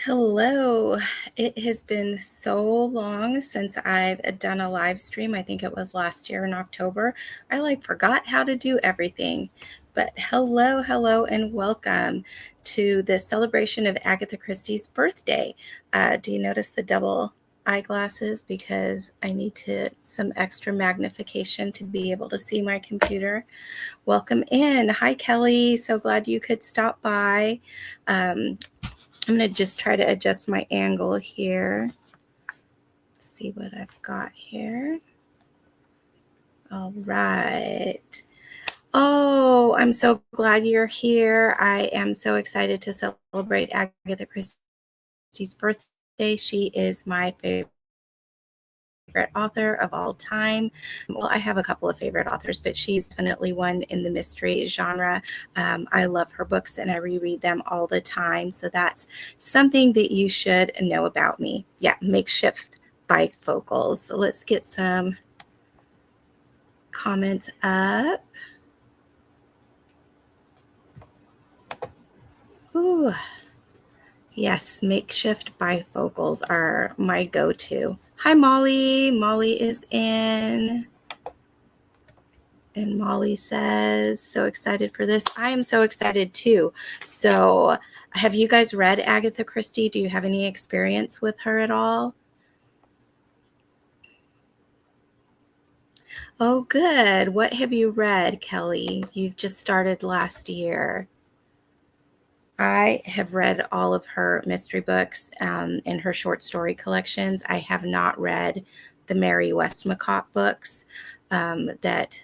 Hello. It has been so long since I've done a live stream. I think it was last year in October. I forgot how to do everything. But hello, and welcome to the celebration of Agatha Christie's birthday. Do you notice the double eyeglasses? Because I need some extra magnification to be able to see my computer. Welcome in. Hi, Kelly. So glad you could stop by. I'm going to just try to adjust my angle here. Let's see what I've got here. All right. Oh, I'm so glad you're here. I am so excited to celebrate Agatha Christie's birthday. She is my favorite author of all time. Well, I have a couple of favorite authors, but she's definitely one in the mystery genre. I love her books and I reread them all the time. So that's something that you should know about me. Yeah, makeshift bifocals. So let's get some comments up. Ooh. Yes, makeshift bifocals are my go-to. Hi, Molly. Molly is in. And Molly says, so excited for this. I am so excited too. So have you guys read Agatha Christie? Do you have any experience with her at all? Oh, good. What have you read, Kelly? You've just started last year. I have read all of her mystery books and her short story collections. I have not read the Mary Westmacott books that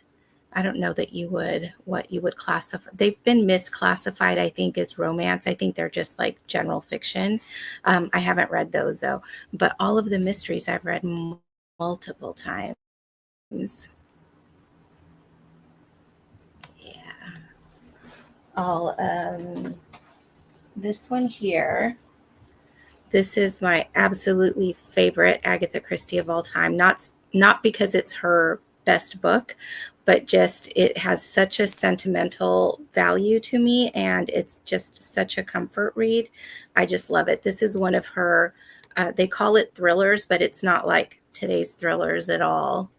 I don't know that what you would classify. They've been misclassified, I think, as romance. I think they're just like general fiction. I haven't read those though, but all of the mysteries I've read multiple times. Yeah. This one here. This is my absolutely favorite Agatha Christie of all time. Not because it's her best book, but just it has such a sentimental value to me, and it's just such a comfort read. I just love it. This is one of her, they call it thrillers, but it's not like today's thrillers at all.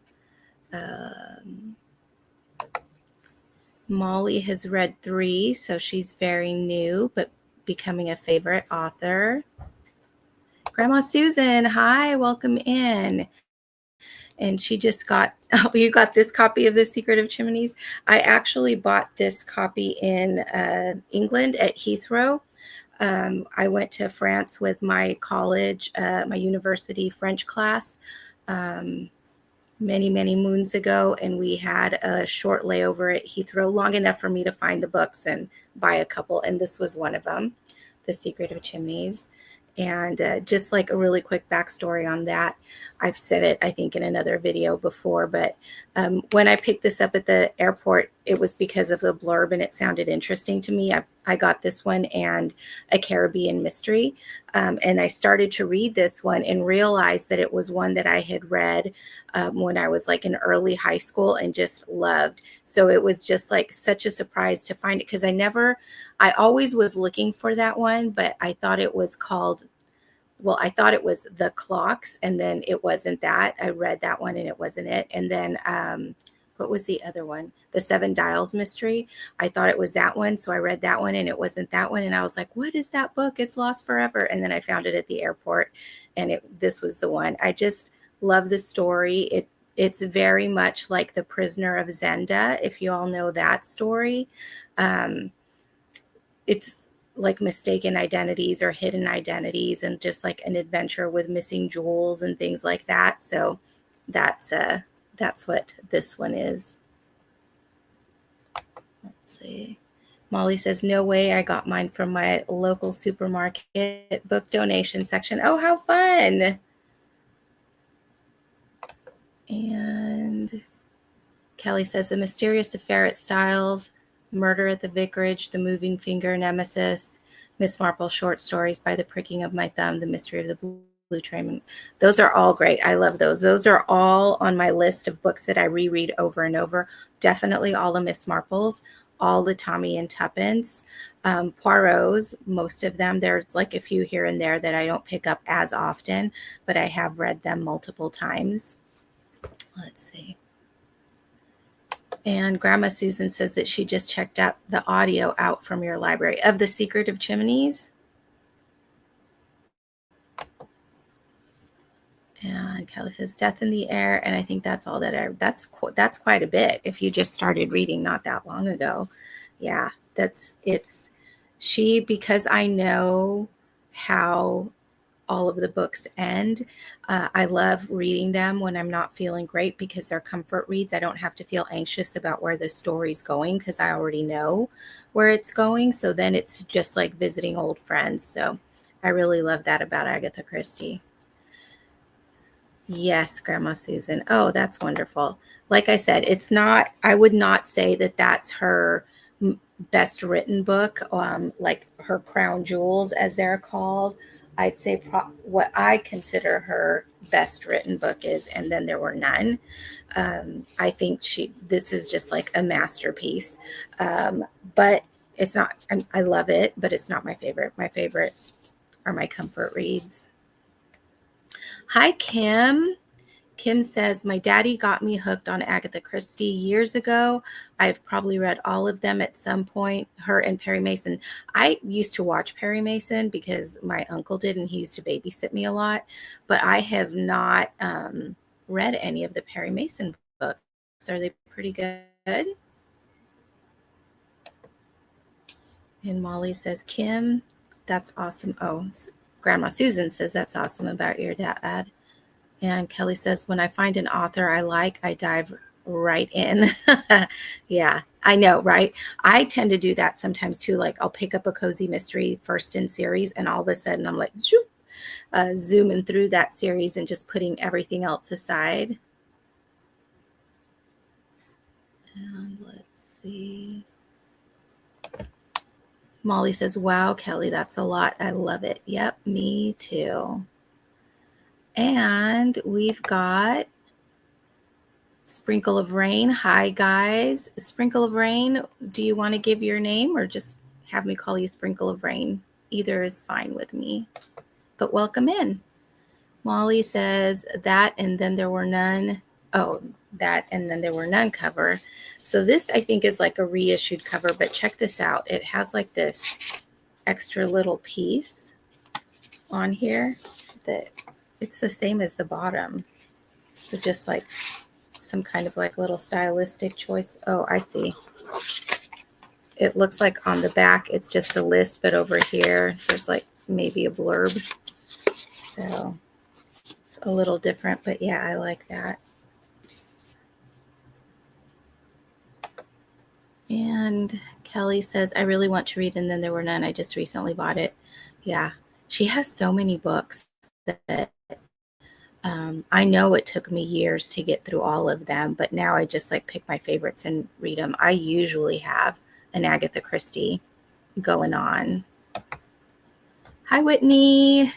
Molly has read 3, so she's very new, but becoming a favorite author. Grandma Susan, hi, welcome in. And she just got, oh, you got this copy of The Secret of Chimneys? I actually bought this copy in England at Heathrow. I went to France with my college, my university French class many moons ago, and we had a short layover at Heathrow, long enough for me to find the books and buy a couple, and this was one of them, The Secret of Chimneys. And just like a really quick backstory on that, I've said it, I think, in another video before, but when I picked this up at the airport, it was because of the blurb and it sounded interesting to me. I got this one and A Caribbean Mystery, and I started to read this one and realized that it was one that I had read when I was like in early high school and just loved. So it was just like such a surprise to find it, because I always was looking for that one, but I thought it was called, well, I thought it was The Clocks, and then it wasn't that. I read that one and it wasn't it. And then what was the other one? The Seven Dials Mystery. I thought it was that one, so I read that one and it wasn't that one. And I was like, what is that book? It's lost forever. And then I found it at the airport, and this was the one. I just love the story. It's very much like The Prisoner of Zenda, if you all know that story. It's like mistaken identities or hidden identities, and just like an adventure with missing jewels and things like that. So that's what this one is. Let's see. Molly says, no way, I got mine from my local supermarket book donation section. Oh, how fun. And Kelly says, The Mysterious Affair at Styles, Murder at the Vicarage, The Moving Finger, Nemesis, Miss Marple short stories, By the Pricking of My Thumb, The Mystery of the Blue Train. Those are all great. I love those. Those are all on my list of books that I reread over and over. Definitely all of Miss Marple's. all the Tommy and Tuppence. Poirot's, most of them. There's like a few here and there that I don't pick up as often, but I have read them multiple times. Let's see. And Grandma Susan says that she just checked out the audio out from your library of The Secret of Chimneys. And Kelly says Death in the Air, and I think that's all that that's quite a bit if you just started reading not that long ago. Yeah, because I know how all of the books end. I love reading them when I'm not feeling great because they're comfort reads. I don't have to feel anxious about where the story's going because I already know where it's going. So then it's just like visiting old friends. So I really love that about Agatha Christie. Yes, Grandma Susan. Oh, that's wonderful. Like I said, I would not say that that's her best written book, like her crown jewels, as they're called. I'd say what I consider her best written book is And Then There Were None. I think this is just like a masterpiece. But it's not, I love it, but it's not my favorite. My favorite are my comfort reads. Hi, Kim. Kim says, my daddy got me hooked on Agatha Christie years ago. I've probably read all of them at some point, her and Perry Mason. I used to watch Perry Mason because my uncle did, and he used to babysit me a lot. But I have not read any of the Perry Mason books. Are they pretty good? And Molly says, Kim, that's awesome. Oh, Grandma Susan says, that's awesome about your dad. And Kelly says, when I find an author I like, I dive right in. Yeah, I know, right? I tend to do that sometimes too. Like I'll pick up a cozy mystery first in series, and all of a sudden I'm like, zooming through that series and just putting everything else aside. And let's see. Molly says, wow, Kelly, that's a lot. I love it. Yep, me too. And we've got Sprinkle of Rain. Hi, guys. Sprinkle of Rain, do you want to give your name or just have me call you Sprinkle of Rain? Either is fine with me, but welcome in. Molly says That and Then There Were None. Oh, That and Then There Were None cover. So this, I think, is like a reissued cover, but check this out. It has like this extra little piece on here that it's the same as the bottom. So just like some kind of like little stylistic choice. Oh, I see. It looks like on the back it's just a list, but over here there's like maybe a blurb. So it's a little different, but yeah, I like that. And Kelly says, I really want to read And Then There Were None. I just recently bought it. Yeah, she has so many books that I know it took me years to get through all of them, but now I just like pick my favorites and read them. I usually have an Agatha Christie going on. Hi, Whitney.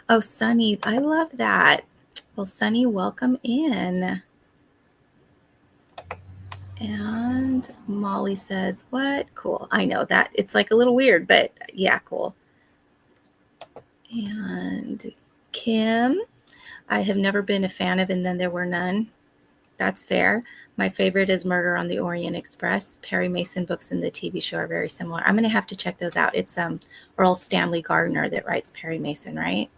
Oh, Sunny, I love that. Well, Sunny, welcome in. And Molly says, what? Cool. I know that. It's like a little weird, but yeah, cool. And Kim, I have never been a fan of And Then There Were None. That's fair. My favorite is Murder on the Orient Express. Perry Mason books and the TV show are very similar. I'm going to have to check those out. It's Earl Stanley Gardner that writes Perry Mason, right?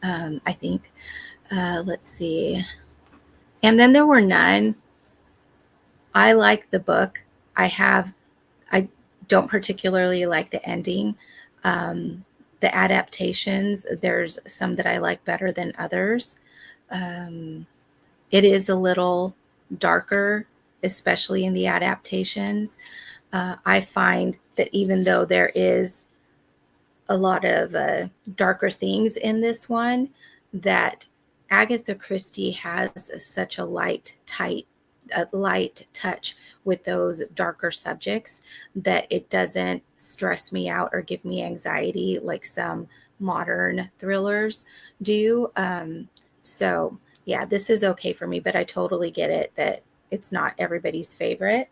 I think. Let's see. And Then There Were None. I like the book. I don't particularly like the ending. The adaptations, there's some that I like better than others. It is a little darker, especially in the adaptations. I find that even though there is a lot of darker things in this one, that Agatha Christie has such a light touch with those darker subjects that it doesn't stress me out or give me anxiety like some modern thrillers do. So yeah, this is okay for me, but I totally get it that it's not everybody's favorite.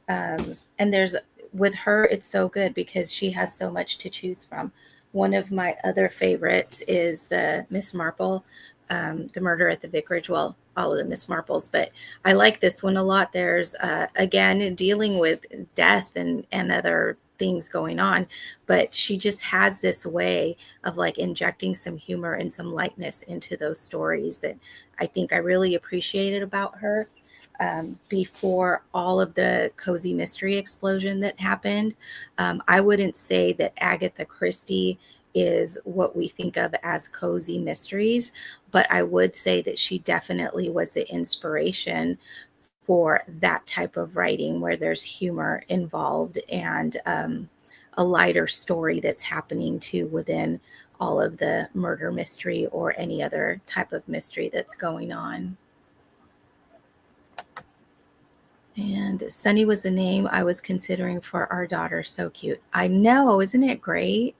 And there's with her, it's so good because she has so much to choose from. One of my other favorites is the Miss Marple, the Murder at the Vicarage. Well, all of the Miss Marples, but I like this one a lot. There's again dealing with death and other things going on, but she just has this way of like injecting some humor and some lightness into those stories that I think I really appreciated about her. Before all of the cozy mystery explosion that happened, I wouldn't say that Agatha Christie is what we think of as cozy mysteries, but I would say that she definitely was the inspiration for that type of writing where there's humor involved and a lighter story that's happening too within all of the murder mystery or any other type of mystery that's going on. And Sunny was a name I was considering for our daughter. So cute. I know, isn't it great?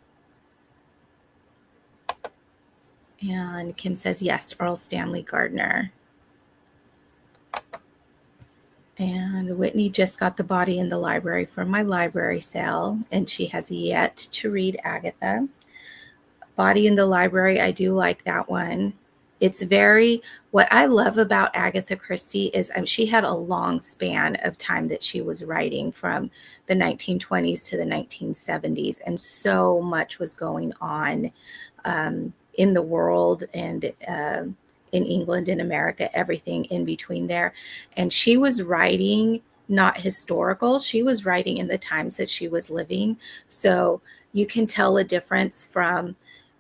And Kim says, yes, Earl Stanley Gardner. And Whitney just got the body in the library from my library sale, and she has yet to read Agatha. Body in the Library, I do like that one. It's very, what I love about Agatha Christie is she had a long span of time that she was writing from the 1920s to the 1970s, and so much was going on in the world and in England, in America, everything in between there. And she was writing not historical, she was writing in the times that she was living. So you can tell a difference from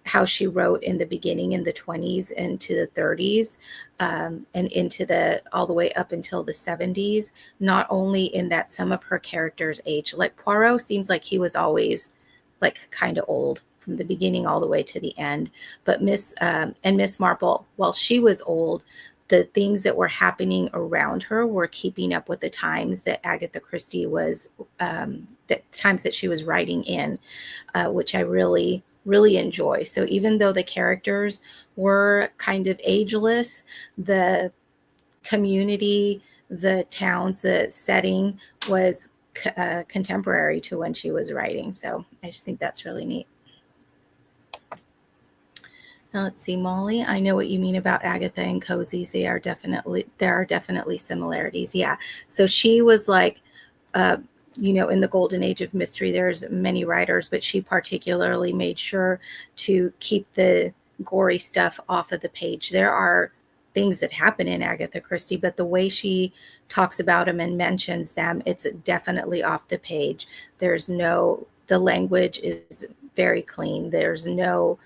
how she wrote in the beginning in the 20s into the 30s and into the all the way up until the 70s, not only in that some of her characters age, like Poirot seems like he was always like kind of old from the beginning all the way to the end, but Miss Marple, while she was old, the things that were happening around her were keeping up with the times that Agatha Christie was the times that she was writing in, which I really enjoy. So even though the characters were kind of ageless, the community, the towns, the setting was contemporary to when she was writing. So I just think that's really neat. Now let's see, Molly. I know what you mean about Agatha and cozies. There are definitely similarities. Yeah. So she was like, uh, in the golden age of mystery, there's many writers, but she particularly made sure to keep the gory stuff off of the page. There are things that happen in Agatha Christie, but the way she talks about them and mentions them, it's definitely off the page. The language is very clean. There's no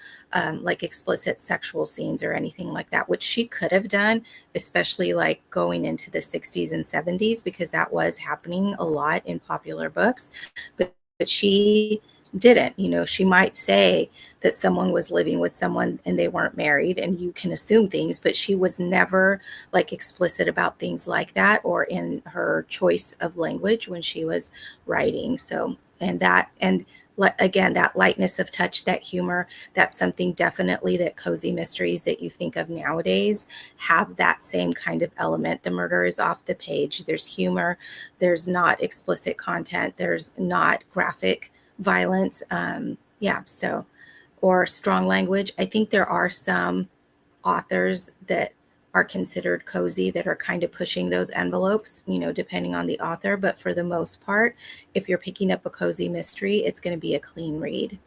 like explicit sexual scenes or anything like that, which she could have done, especially like going into the 60s and 70s, because that was happening a lot in popular books. But she didn't. She might say that someone was living with someone and they weren't married, and you can assume things, but she was never like explicit about things like that or in her choice of language when she was writing. So, and again, that lightness of touch, that humor, that's something definitely that cozy mysteries that you think of nowadays have that same kind of element. The murder is off the page. There's humor. There's not explicit content. There's not graphic violence. Or strong language. I think there are some authors that are considered cozy that are kind of pushing those envelopes, depending on the author. But for the most part, if you're picking up a cozy mystery, it's going to be a clean read.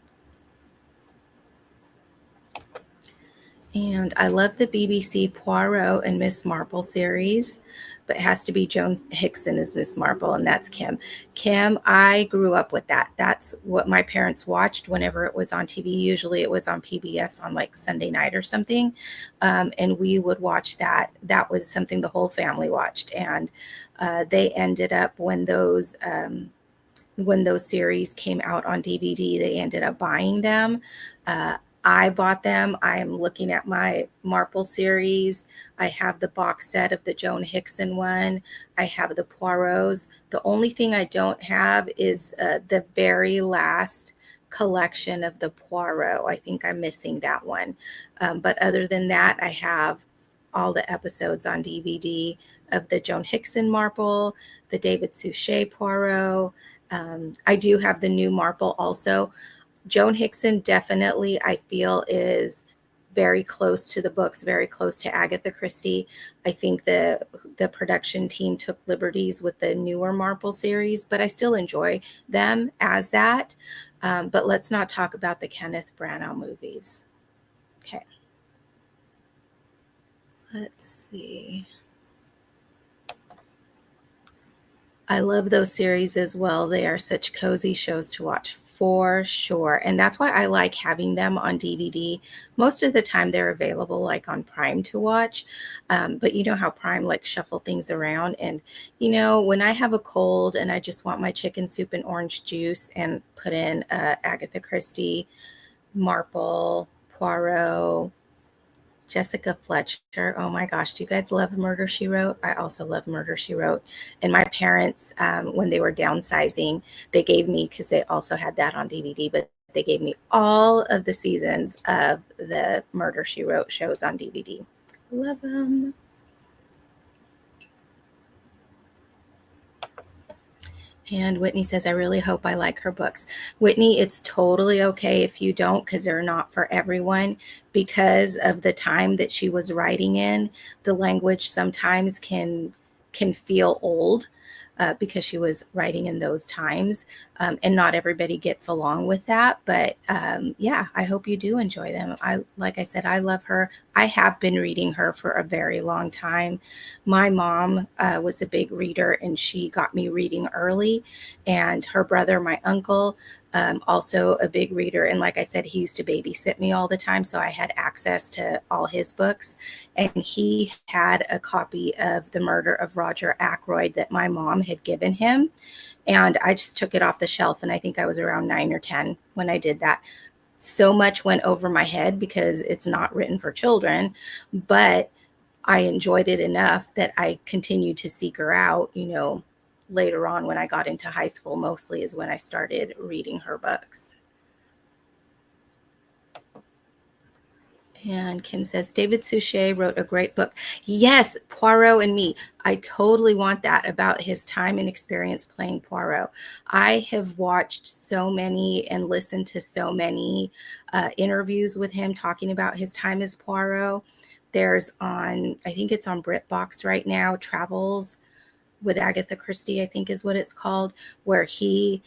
And I love the BBC Poirot and Miss Marple series, but it has to be Joan Hickson as Miss Marple, and that's Kim. Kim, I grew up with that. That's what my parents watched whenever it was on TV. Usually it was on PBS on like Sunday night or something, and we would watch that. That was something the whole family watched, and they ended up when those series came out on DVD, they ended up buying them. I bought them. I'm looking at my Marple series. I have the box set of the Joan Hickson one. I have the Poirots. The only thing I don't have is the very last collection of the Poirot. I think I'm missing that one. But other than that, I have all the episodes on DVD of the Joan Hickson Marple, the David Suchet Poirot. I do have the new Marple also. Joan Hickson definitely, I feel, is very close to the books, very close to Agatha Christie. I think the production team took liberties with the newer Marple series, but I still enjoy them as that. But let's not talk about the Kenneth Branagh movies. Okay. Let's see. I love those series as well. They are such cozy shows to watch for sure. And that's why I like having them on DVD. Most of the time they're available like on Prime to watch. But you know how Prime like shuffle things around. And, you know, when I have a cold and I just want my chicken soup and orange juice and put in Agatha Christie, Marple, Poirot, Jessica Fletcher. Oh my gosh, do you guys love Murder, She Wrote? I also love Murder, She Wrote. And my parents, when they were downsizing, they gave me, because they also had that on DVD, but they gave me all of the seasons of the Murder, She Wrote shows on DVD. Love them. And Whitney says, I really hope I like her books. Whitney, it's totally okay if you don't, because they're not for everyone. Because of the time that she was writing in, the language sometimes can feel old. Because she was writing in those times. And not everybody gets along with that. But yeah, I hope you do enjoy them. Like I said, I love her. I have been reading her for a very long time. My mom was a big reader, and she got me reading early. And her brother, my uncle, also a big reader. And like I said, he used to babysit me all the time. So I had access to all his books. And he had a copy of The Murder of Roger Ackroyd that my mom had given him. And I just took it off the shelf. And I think I was around 9 or 10 when I did that. So much went over my head because it's not written for children, but I enjoyed it enough that I continued to seek her out, you know, later on when I got into high school, mostly is when I started reading her books. And Kim says, David Suchet wrote a great book. Yes, Poirot and Me. I totally want that, about his time and experience playing Poirot. I have watched so many and listened to so many interviews with him talking about his time as Poirot. There's on, I think it's on BritBox right now, Travels with Agatha Christie, I think is what it's called, where she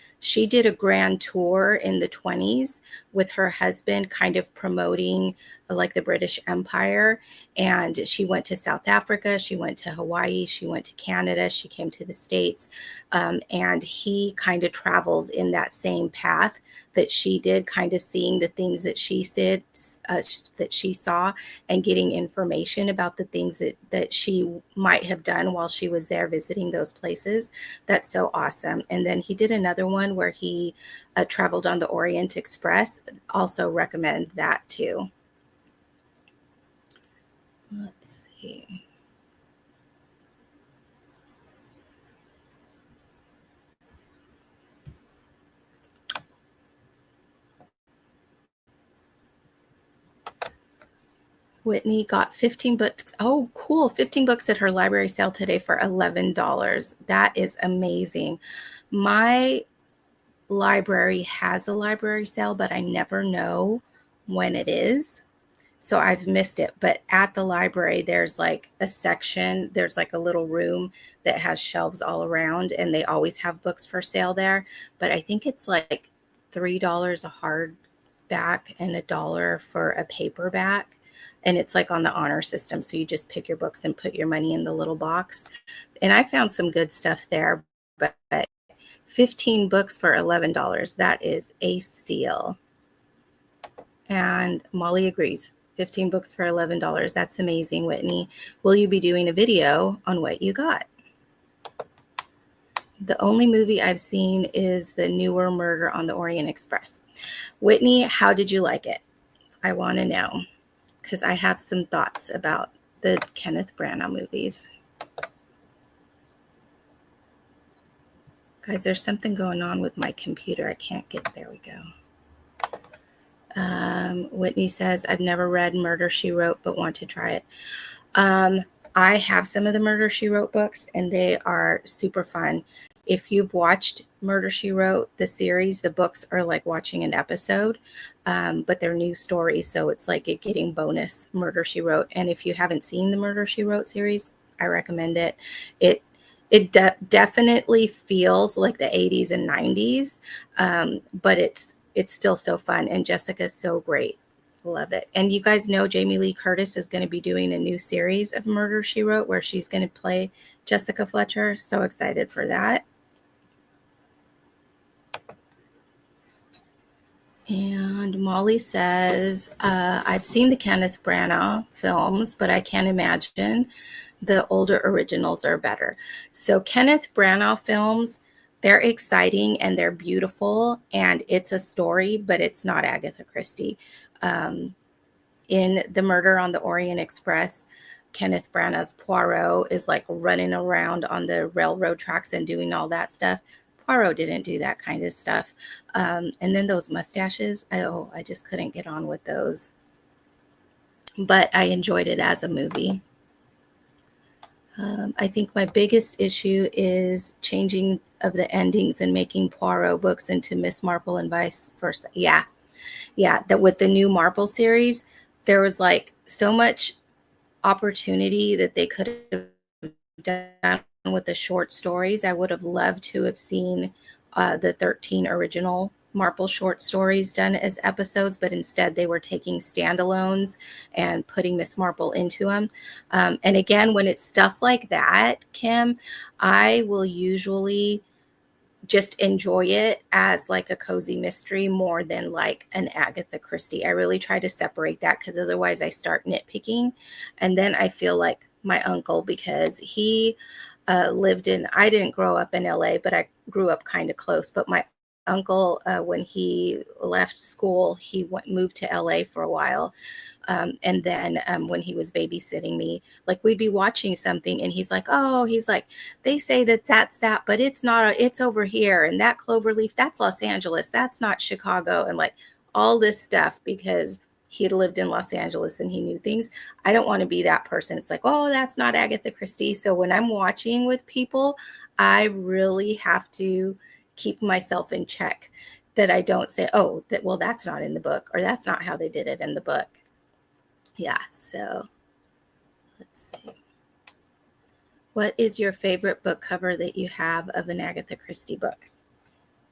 did a grand tour in the 20s with her husband, kind of promoting like the British Empire. And she went to South Africa, she went to Hawaii, she went to Canada, she came to the States. And he kind of travels in that same path that she did, kind of seeing the things that she said, that she saw, and getting information about the things that she might have done while she was there visiting those places. That's so awesome. And then he did another one where he traveled on the Orient Express. Also recommend that too. Let's see. Whitney got 15 books. Oh, cool. 15 books at her library sale today for $11. That is amazing. My library has a library sale, but I never know when it is. So I've missed it. But at the library, there's like a section, there's like a little room that has shelves all around, and they always have books for sale there. But I think it's like $3 a hardback and $1 for a paperback. And it's like on the honor system. So you just pick your books and put your money in the little box. And I found some good stuff there. But 15 books for $11, that is a steal. And Molly agrees. 15 books for $11. That's amazing, Whitney. Will you be doing a video on what you got? The only movie I've seen is the newer Murder on the Orient Express. Whitney, how did you like it? I want to know, because I have some thoughts about the Kenneth Branagh movies. Guys, there's something going on with my computer. I can't get, there we go. Whitney says, I've never read Murder, She Wrote, but want to try it. I have some of the Murder She Wrote books, and they are super fun. If you've watched Murder She Wrote, the series, the books are like watching an episode, but they're new stories. So it's like getting bonus Murder She Wrote. And if you haven't seen the Murder She Wrote series, I recommend it. It definitely feels like the 80s and 90s, but it's still so fun. And Jessica's so great. Love it. And you guys know Jamie Lee Curtis is going to be doing a new series of Murder She Wrote where she's going to play Jessica Fletcher. So excited for that. And Molly says, I've seen the Kenneth Branagh films, but I can't imagine the older originals are better. So Kenneth Branagh films, they're exciting and they're beautiful, and it's a story, but it's not Agatha Christie. In The Murder on the Orient Express, Kenneth Branagh's Poirot is like running around on the railroad tracks and doing all that stuff. Poirot didn't do that kind of stuff. And then those mustaches, I just couldn't get on with those. But I enjoyed it as a movie. I think my biggest issue is changing of the endings and making Poirot books into Miss Marple and vice versa. Yeah, that with the new Marple series, there was like so much opportunity that they could have done with the short stories. I would have loved to have seen the 13 original Marple short stories done as episodes, but instead they were taking standalones and putting Miss Marple into them. And again, when it's stuff like that, Kim, I will usually just enjoy it as like a cozy mystery more than like an Agatha Christie. I really try to separate that because otherwise I start nitpicking. And then I feel like my uncle, because he lived in, I didn't grow up in LA, but I grew up kind of close. But my uncle, when he left school, he moved to LA for a while. And then when he was babysitting me, like we'd be watching something and he's like, they say that that's that, but it's not, it's over here. And that cloverleaf, that's Los Angeles. That's not Chicago. And like all this stuff, because he had lived in Los Angeles and he knew things. I don't want to be that person. It's like, oh, that's not Agatha Christie. So when I'm watching with people, I really have to keep myself in check that I don't say, that's not in the book, or that's not how they did it in the book. Yeah, so let's see. What is your favorite book cover that you have of an Agatha Christie book?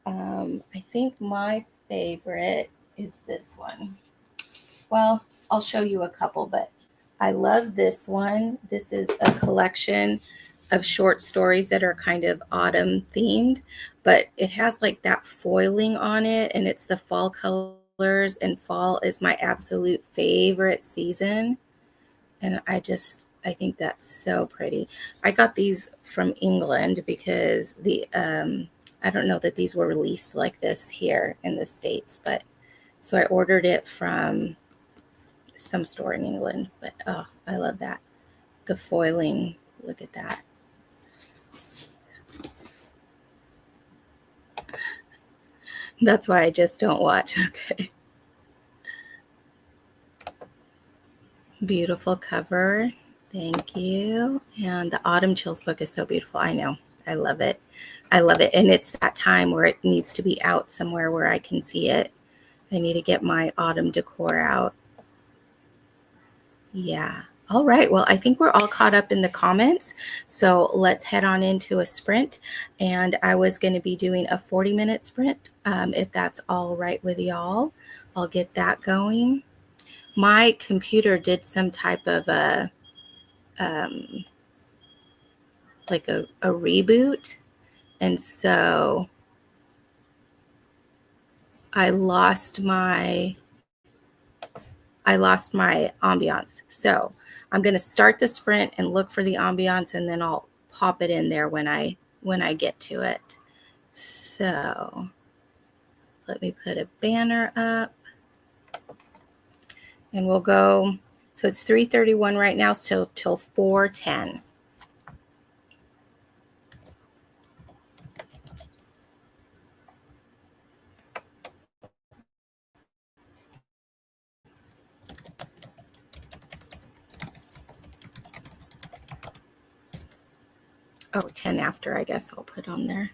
I think my favorite is this one. Well, I'll show you a couple, but I love this one. This is a collection of short stories that are kind of autumn themed, but it has like that foiling on it, and it's the fall colors, and fall is my absolute favorite season. And I think that's so pretty. I got these from England because I don't know that these were released like this here in the States, but so I ordered it from some store in England. But oh, I love that. The foiling, look at that. That's why I just don't watch. Okay. Beautiful cover. Thank you. And the Autumn Chills book is so beautiful. I know. I love it. I love it. And it's that time where it needs to be out somewhere where I can see it. I need to get my autumn decor out. Yeah. All right. Well, I think we're all caught up in the comments. So let's head on into a sprint. And I was going to be doing a 40-minute sprint. If that's all right with y'all, I'll get that going. My computer did some type of like a reboot. And so I lost my ambiance. So I'm going to start the sprint and look for the ambiance, and then I'll pop it in there when I get to it. So let me put a banner up, and we'll go. So it's 3:31 right now, so till 4:10. Oh, 10 after, I guess I'll put on there.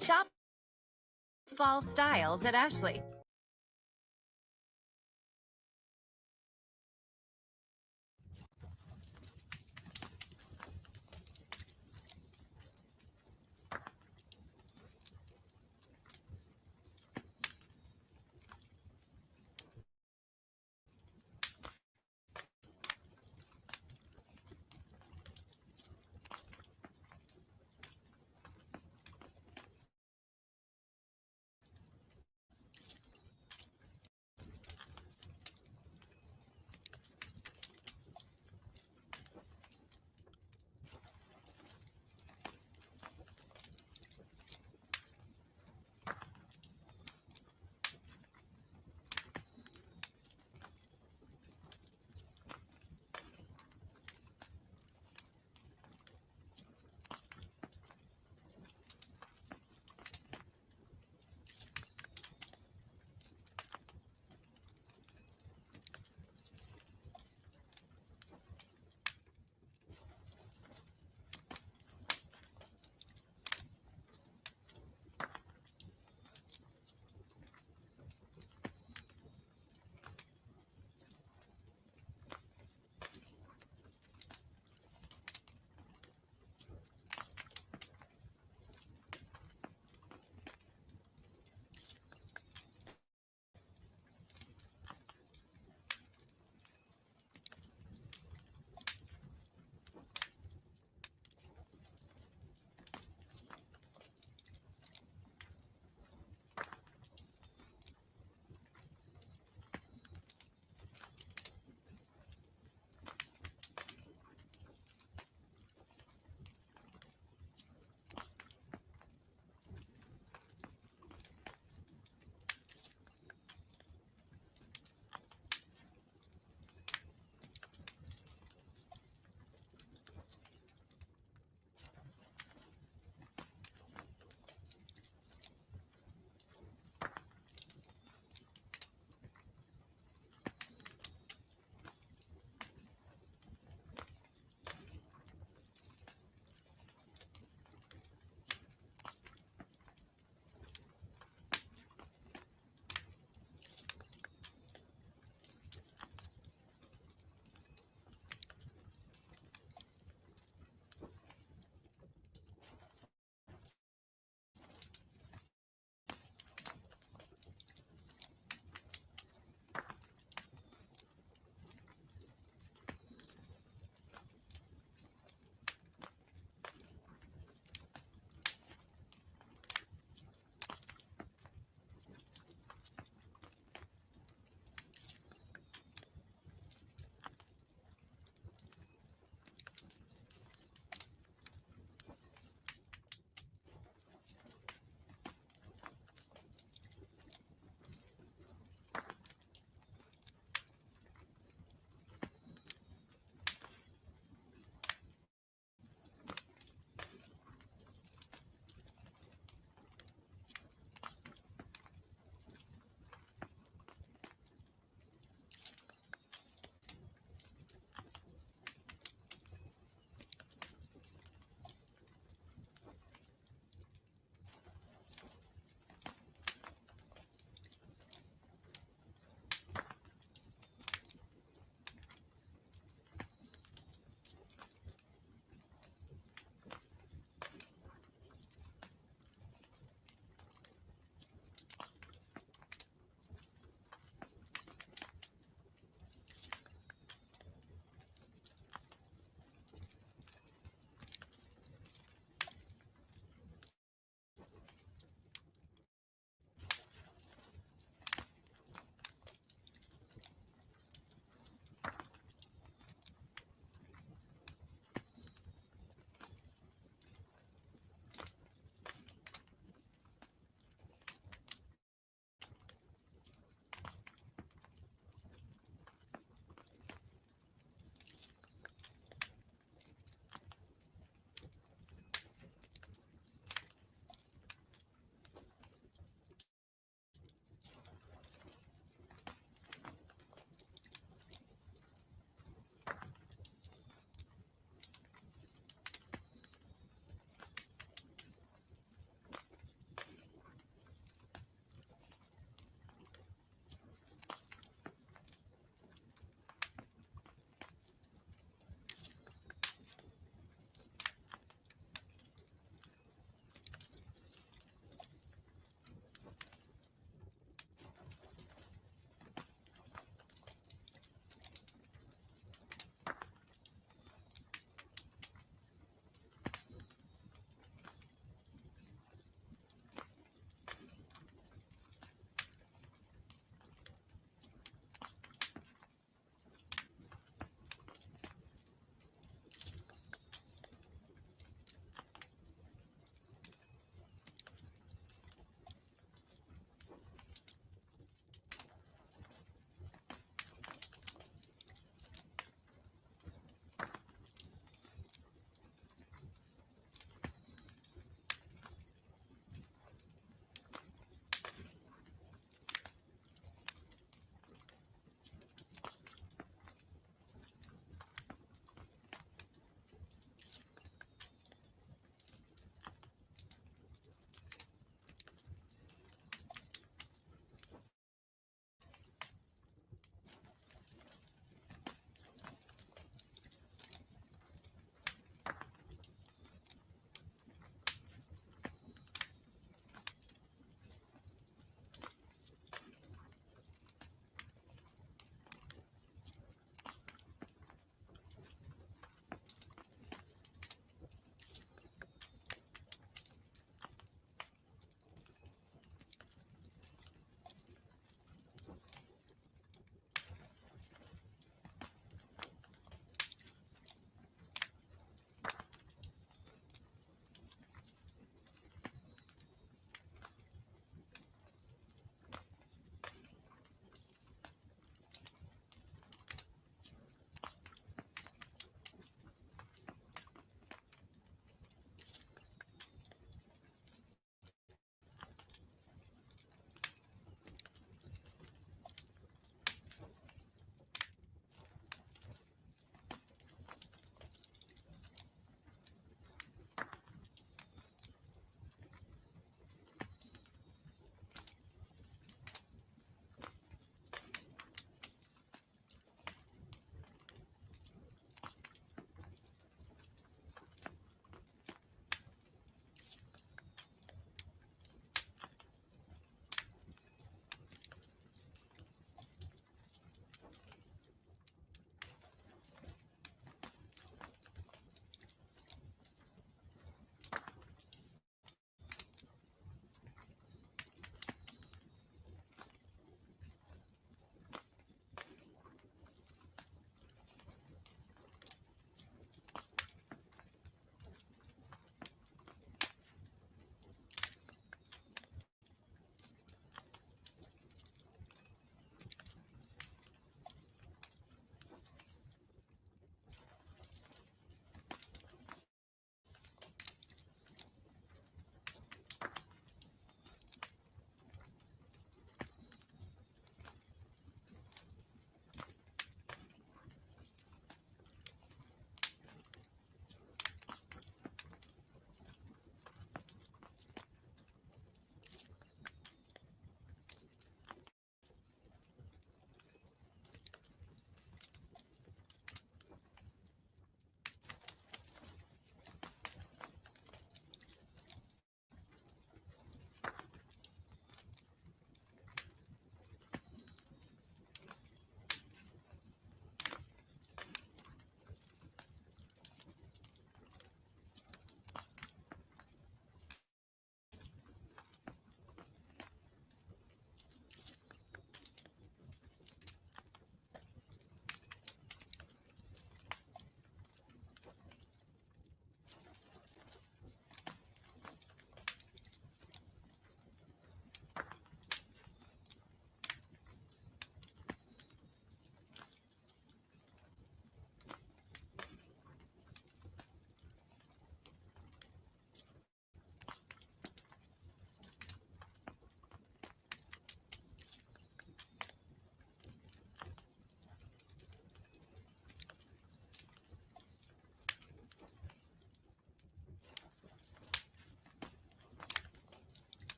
Shop fall styles at Ashley.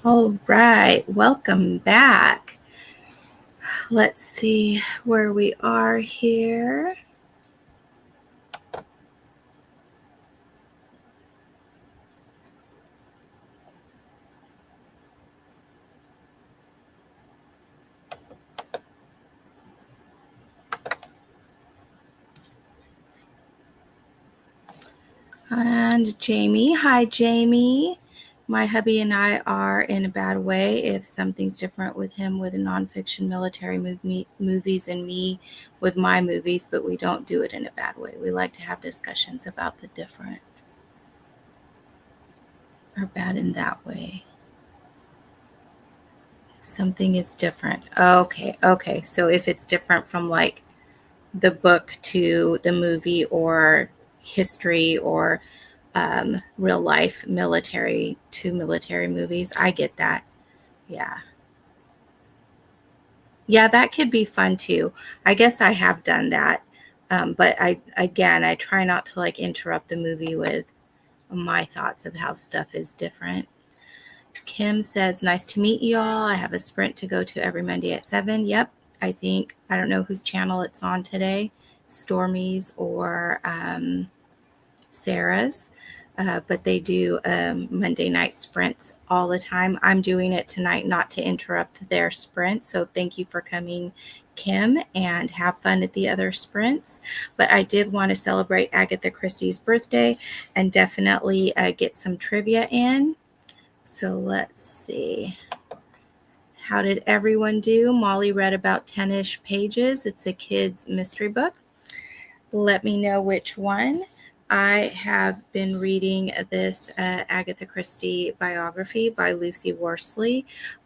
All right, welcome back. Let's see where we are here. And Jamie. Hi, Jamie. My hubby and I are in a bad way if something's different with him with nonfiction military movies and me with my movies, but we don't do it in a bad way. We like to have discussions about the different or bad in that way. Something is different. Okay. So if it's different from like the book to the movie or history or real life military to military movies. I get that. Yeah. Yeah, that could be fun too. I guess I have done that. But I try not to like interrupt the movie with my thoughts of how stuff is different. Kim says, nice to meet you all. I have a sprint to go to every Monday at 7. Yep. I don't know whose channel it's on today, Stormy's or Sarah's, but they do Monday night sprints all the time. I'm doing it tonight not to interrupt their sprint. So thank you for coming, Kim, and have fun at the other sprints. But I did want to celebrate Agatha Christie's birthday and definitely get some trivia in. So let's see. How did everyone do? Molly read about 10-ish pages. It's a kid's mystery book. Let me know which one. I have been reading this Agatha Christie biography by Lucy Worsley.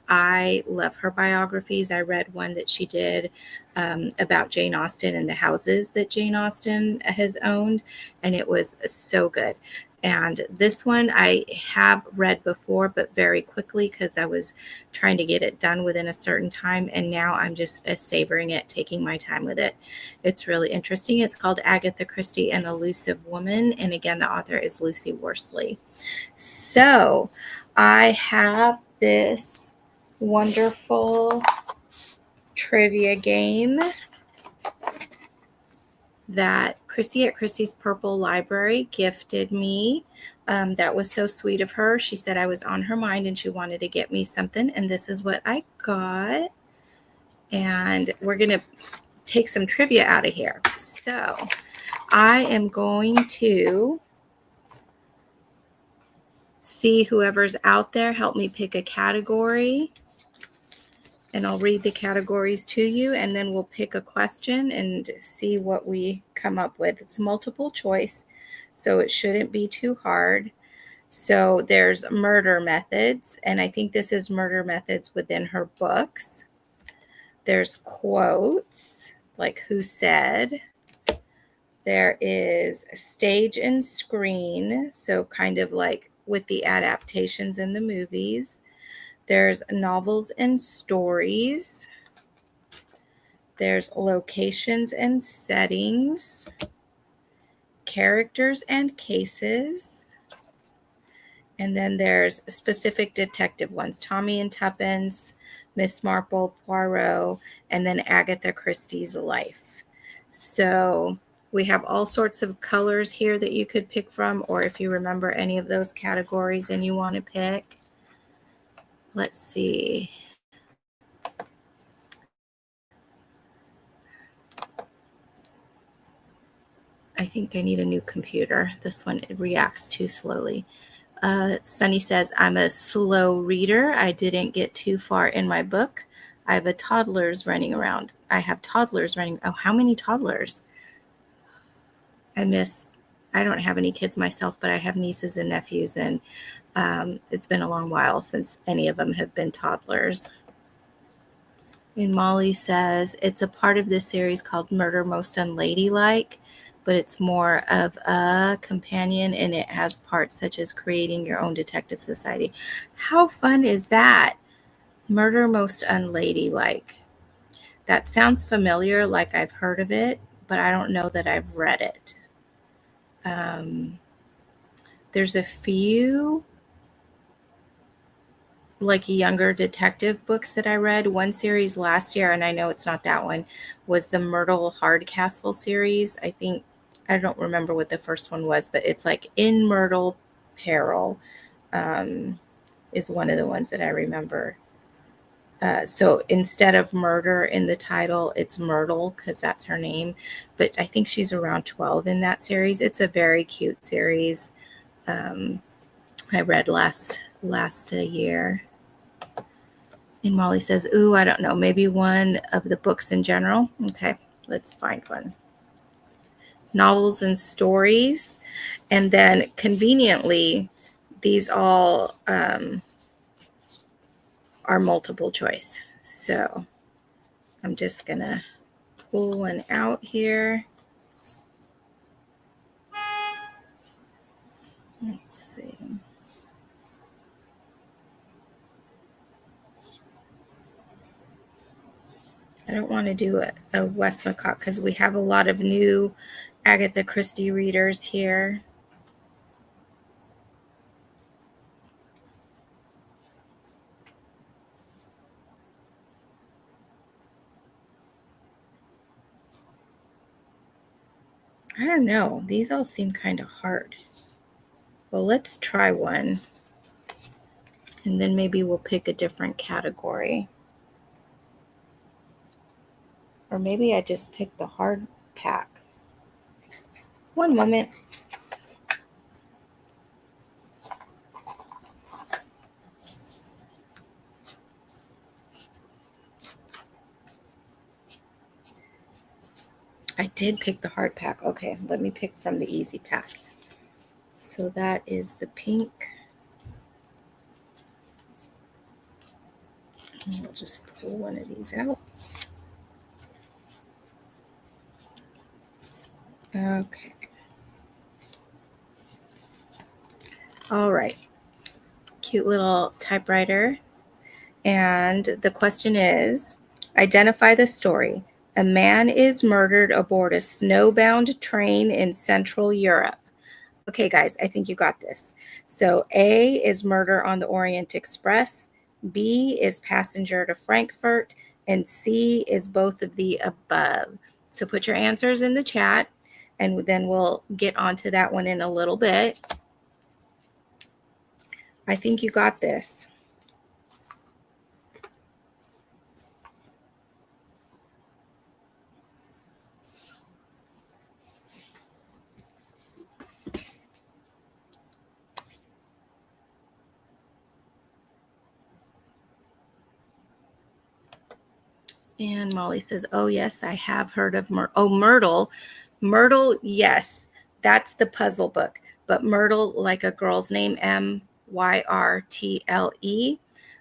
I love her biographies. I read one that she did about Jane Austen and the houses that Jane Austen has owned, and it was so good. And this one I have read before, but very quickly because I was trying to get it done within a certain time. And now I'm just savoring it, taking my time with it. It's really interesting. It's called Agatha Christie, An Elusive Woman. And again, the author is Lucy Worsley. So I have this wonderful trivia game that Chrissy at Chrissy's Purple Library gifted me. That was so sweet of her. She said I was on her mind and she wanted to get me something. And this is what I got. And we're going to take some trivia out of here. So I am going to see whoever's out there help me pick a category. And I'll read the categories to you, and then we'll pick a question and see what we come up with. It's multiple choice, so it shouldn't be too hard. So there's murder methods, and I think this is murder methods within her books. There's quotes, like who said. There is stage and screen, so kind of like with the adaptations in the movies. There's novels and stories. There's locations and settings, characters and cases. And then there's specific detective ones, Tommy and Tuppence, Miss Marple, Poirot, and then Agatha Christie's life. So we have all sorts of colors here that you could pick from, or if you remember any of those categories and you want to pick. Let's see. I think I need a new computer. This one, it reacts too slowly. Sunny says, I'm a slow reader. I didn't get too far in my book. I have toddlers running around. I have toddlers running. Oh, how many toddlers? I don't have any kids myself, but I have nieces and nephews, and it's been a long while since any of them have been toddlers. And Molly says, it's a part of this series called Murder Most Unladylike, but it's more of a companion and it has parts such as creating your own detective society. How fun is that? Murder Most Unladylike. That sounds familiar, like I've heard of it, but I don't know that I've read it. There's a few like younger detective books that I read. One series last year, and I know it's not that one, was the Myrtle Hardcastle series. I don't remember what the first one was, but it's like In Myrtle Peril, is one of the ones that I remember. So instead of murder in the title, it's Myrtle because that's her name. But I think she's around 12 in that series. It's a very cute series. Um, I read last year. And Molly says, "Ooh, I don't know. Maybe one of the books in general." Okay, let's find one. Novels and stories, and then conveniently, these all are multiple choice. So I'm just gonna pull one out here. Let's see. I don't want to do a Westmacott because we have a lot of new Agatha Christie readers here. I don't know. These all seem kind of hard. Well, let's try one. And then maybe we'll pick a different category. Or maybe I just picked the hard pack. One moment. I did pick the hard pack. Okay, let me pick from the easy pack. So that is the pink. And we'll just pull one of these out. Okay. All right. Cute little typewriter. And the question is, identify the story. A man is murdered aboard a snowbound train in Central Europe. Okay, guys, I think you got this. So A is Murder on the Orient Express, B is Passenger to Frankfurt, and C is both of the above. So put your answers in the chat, and then we'll get onto that one in a little bit. I think you got this. And Molly says, "Oh yes, I have heard of Myrtle. Myrtle, yes, that's the puzzle book. But Myrtle, like a girl's name, Myrtle,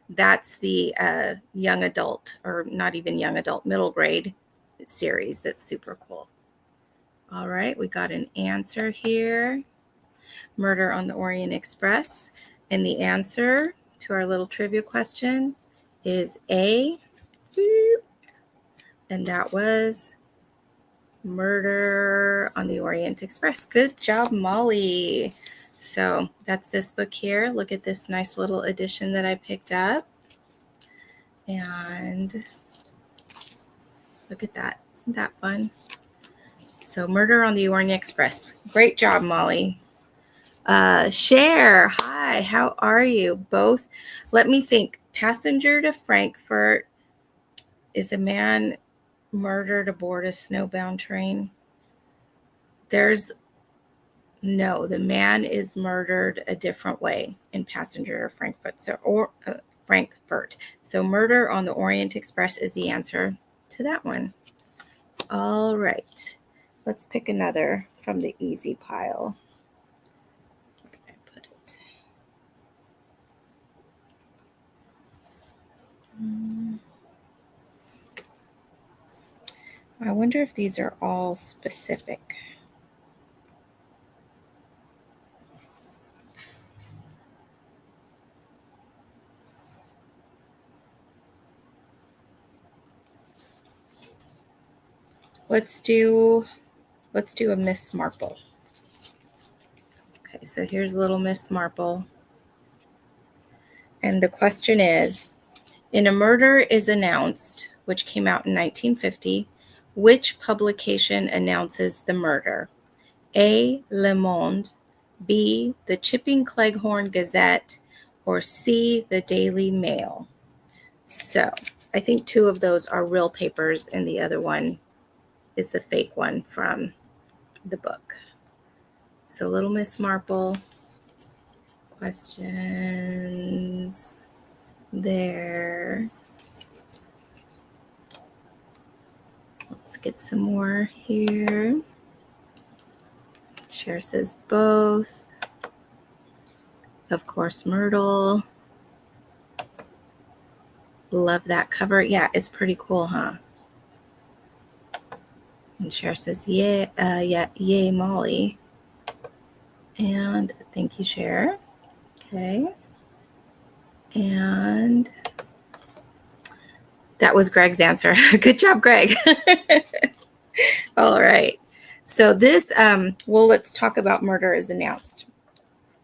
that's the young adult, or not even young adult, middle grade series. That's super cool." All right, we got an answer here. Murder on the Orient Express, and the answer to our little trivia question is A. And that was Murder on the Orient Express. Good job, Molly. So that's this book here. Look at this nice little edition that I picked up. And look at that. Isn't that fun? So Murder on the Orient Express. Great job, Molly. Cher, hi, how are you? Both. Let me think. Passenger to Frankfurt is a man murdered aboard a snowbound train. No, the man is murdered a different way in Passenger to Frankfurt. Frankfurt. So Murder on the Orient Express is the answer to that one. All right. Let's pick another from the easy pile. Where can I put it? I wonder if these are all specific. Let's do a Miss Marple. Okay, so here's little Miss Marple. And the question is, in A Murder is Announced, which came out in 1950, which publication announces the murder? A. Le Monde, B. The Chipping Cleghorn Gazette, or C. The Daily Mail? So I think two of those are real papers, and the other one is the fake one from the book. So Little Miss Marple, questions there. Let's get some more here. Cher says both. Of course, Myrtle. Love that cover. Yeah, it's pretty cool, huh? And Cher says, yay, Molly. And thank you, Cher. Okay. And that was Greg's answer. Good job, Greg. All right. So this, well, let's talk about Murder is Announced.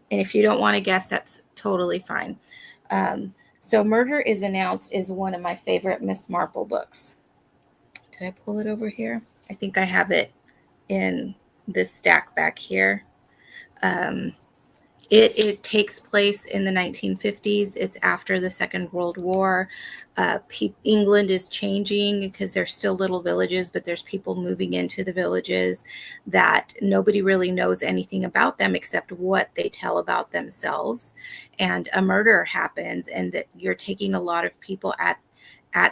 And if you don't want to guess, that's totally fine. So Murder is Announced is one of my favorite Miss Marple books. Did I pull it over here? I think I have it in this stack back here. It takes place in the 1950s. It's after the Second World War. England is changing because there's still little villages, but there's people moving into the villages that nobody really knows anything about them except what they tell about themselves. And a murder happens, and that you're taking a lot of people at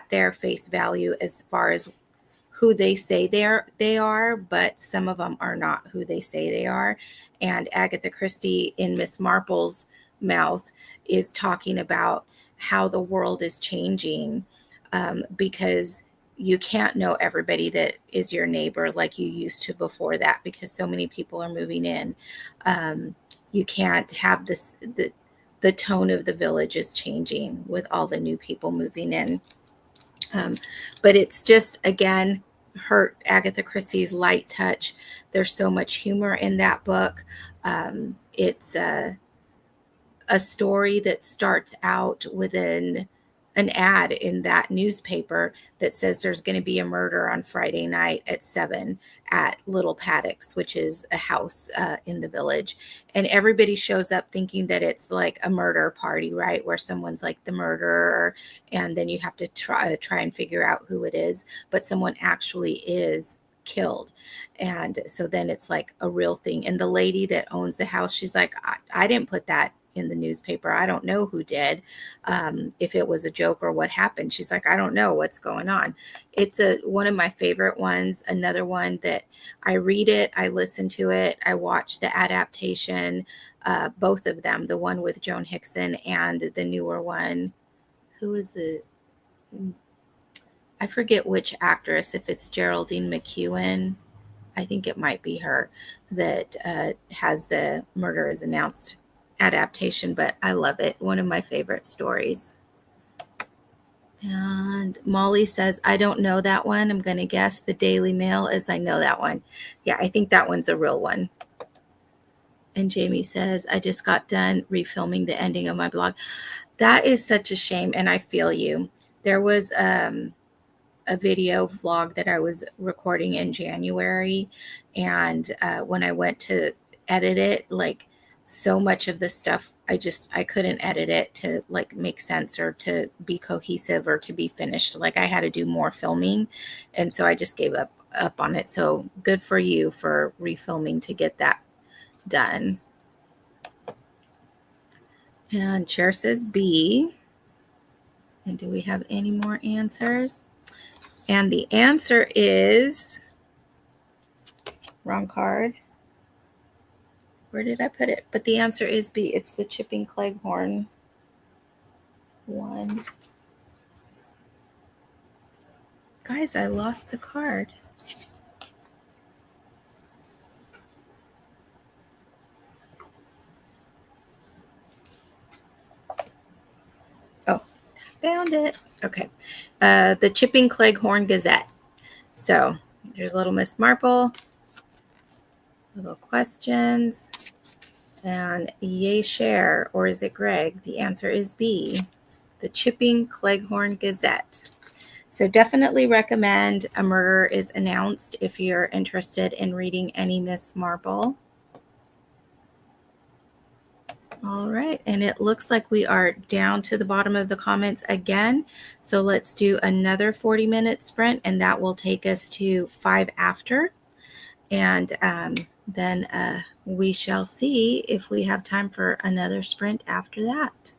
their face value as far as who they say they are, but some of them are not who they say they are. And Agatha Christie in Miss Marple's mouth is talking about how the world is changing, because you can't know everybody that is your neighbor like you used to before that, because so many people are moving in. You can't have this, the tone of the village is changing with all the new people moving in. But it's just, again, Agatha Christie's light touch. There's so much humor in that book. It's a story that starts out within an ad in that newspaper that says there's going to be a murder on Friday night at 7 at Little Paddocks, which is a house in the village. And everybody shows up thinking that it's like a murder party, right? Where someone's like the murderer, and then you have to try and figure out who it is. But someone actually is killed. And so then it's like a real thing. And the lady that owns the house, she's like, I didn't put that in the newspaper. I don't know who did, if it was a joke or what happened. She's like, I don't know what's going on. It's one of my favorite ones. Another one that I read it, I listen to it, I watch the adaptation, both of them, the one with Joan Hickson and the newer one. Who is it? I forget which actress, if it's Geraldine McEwen. I think it might be her that has the Murder is Announced adaptation, but I love it. One of my favorite stories. And Molly says, I don't know that one. I'm going to guess the Daily Mail as I know that one. Yeah, I think that one's a real one. And Jamie says, I just got done refilming the ending of my blog. That is such a shame, and I feel you. There was a video vlog that I was recording in January, and when I went to edit it, like, so much of the stuff I couldn't edit it to like make sense or to be cohesive or to be finished. Like, I had to do more filming, and so I just gave up on it. So good for you for refilming to get that done. And Chair says B. And do we have any more answers? And the answer is, wrong card. Where did I put it? But the answer is B. It's the Chipping Cleghorn one. Guys, I lost the card. Oh, found it. Okay. The Chipping Cleghorn Gazette. So there's Little Miss Marple. Little questions. And yay share, or is it Greg? The answer is B, the Chipping Cleghorn Gazette. So definitely recommend A Murder is Announced if you're interested in reading any Miss Marple. All right, and it looks like we are down to the bottom of the comments again. So let's do another 40-minute sprint, and that will take us to 5 after. And then we shall see if we have time for another sprint after that.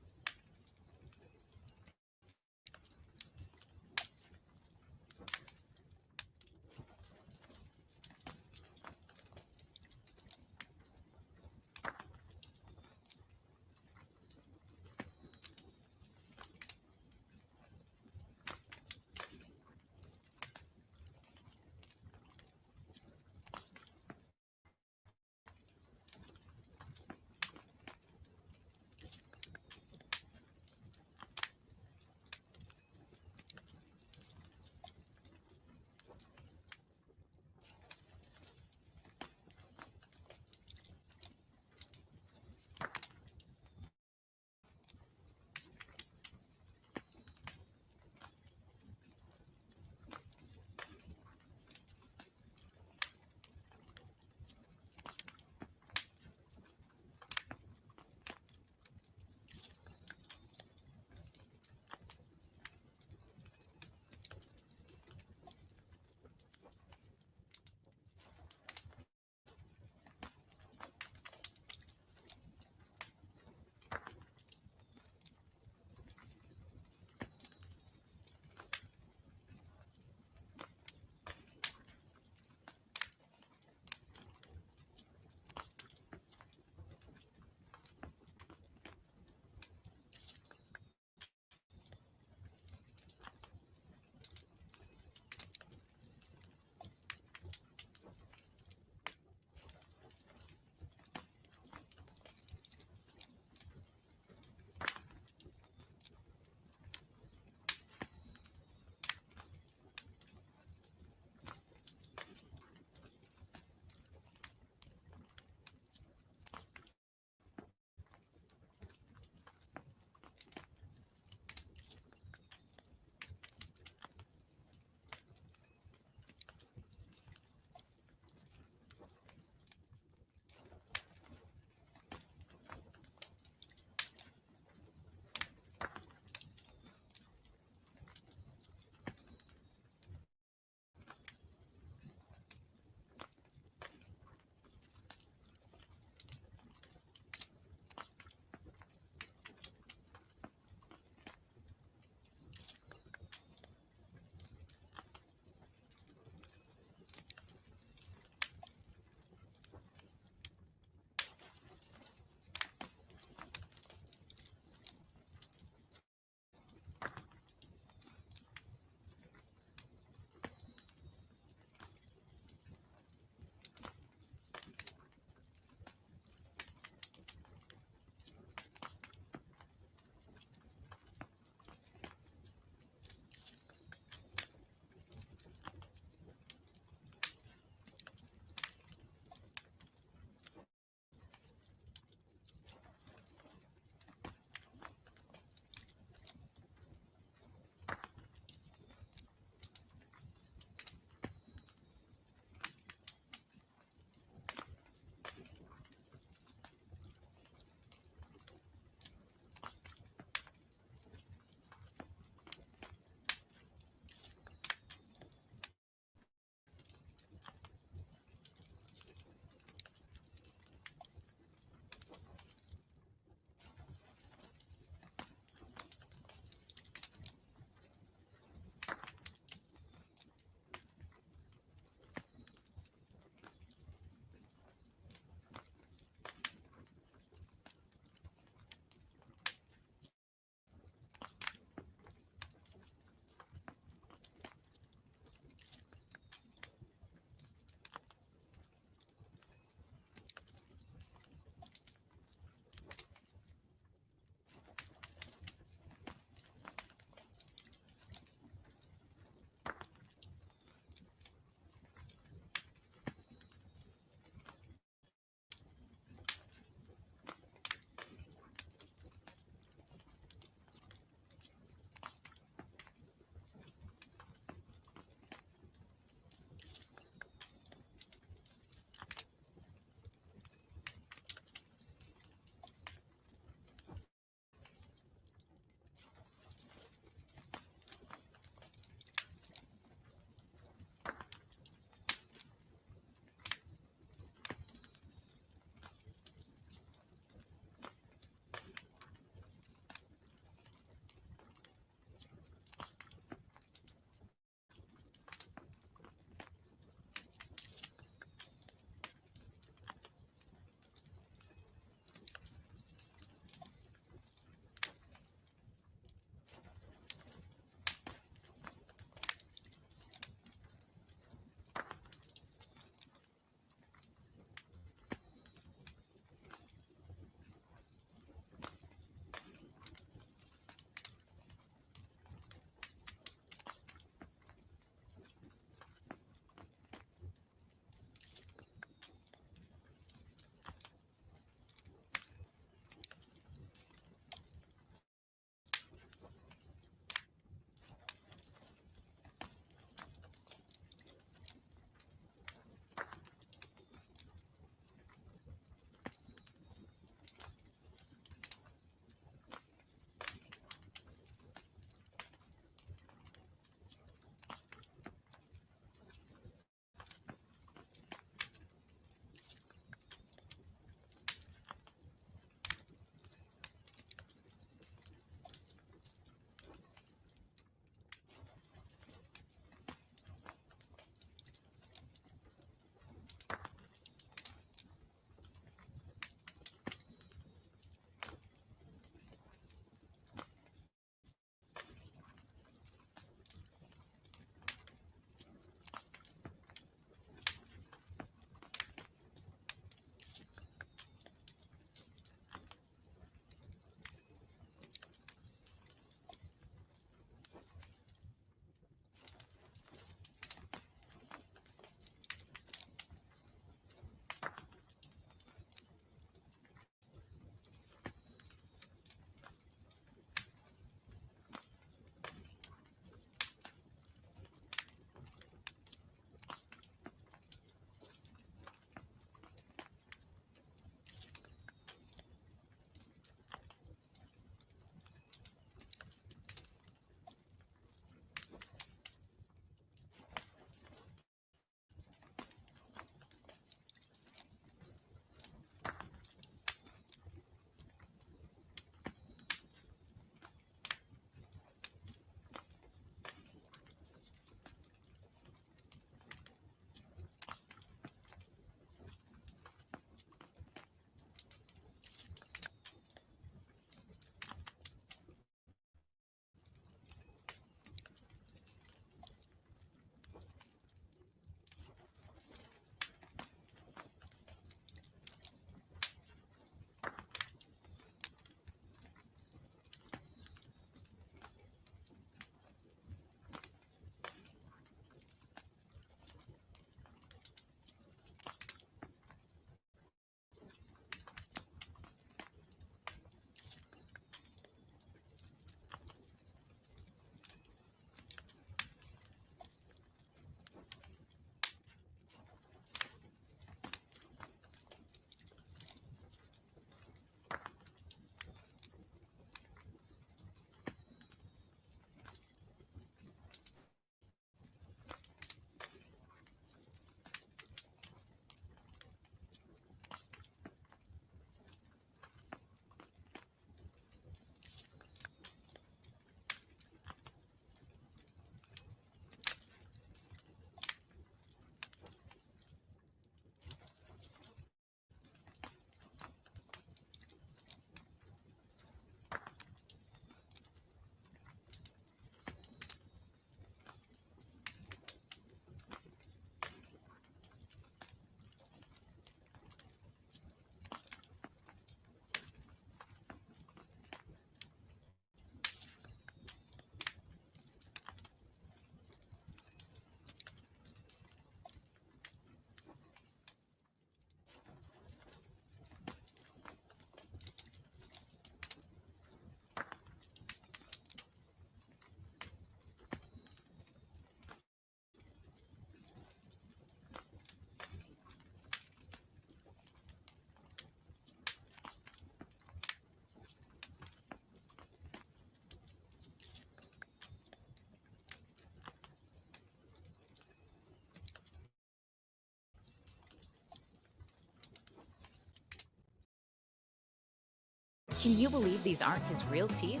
Can you believe these aren't his real teeth?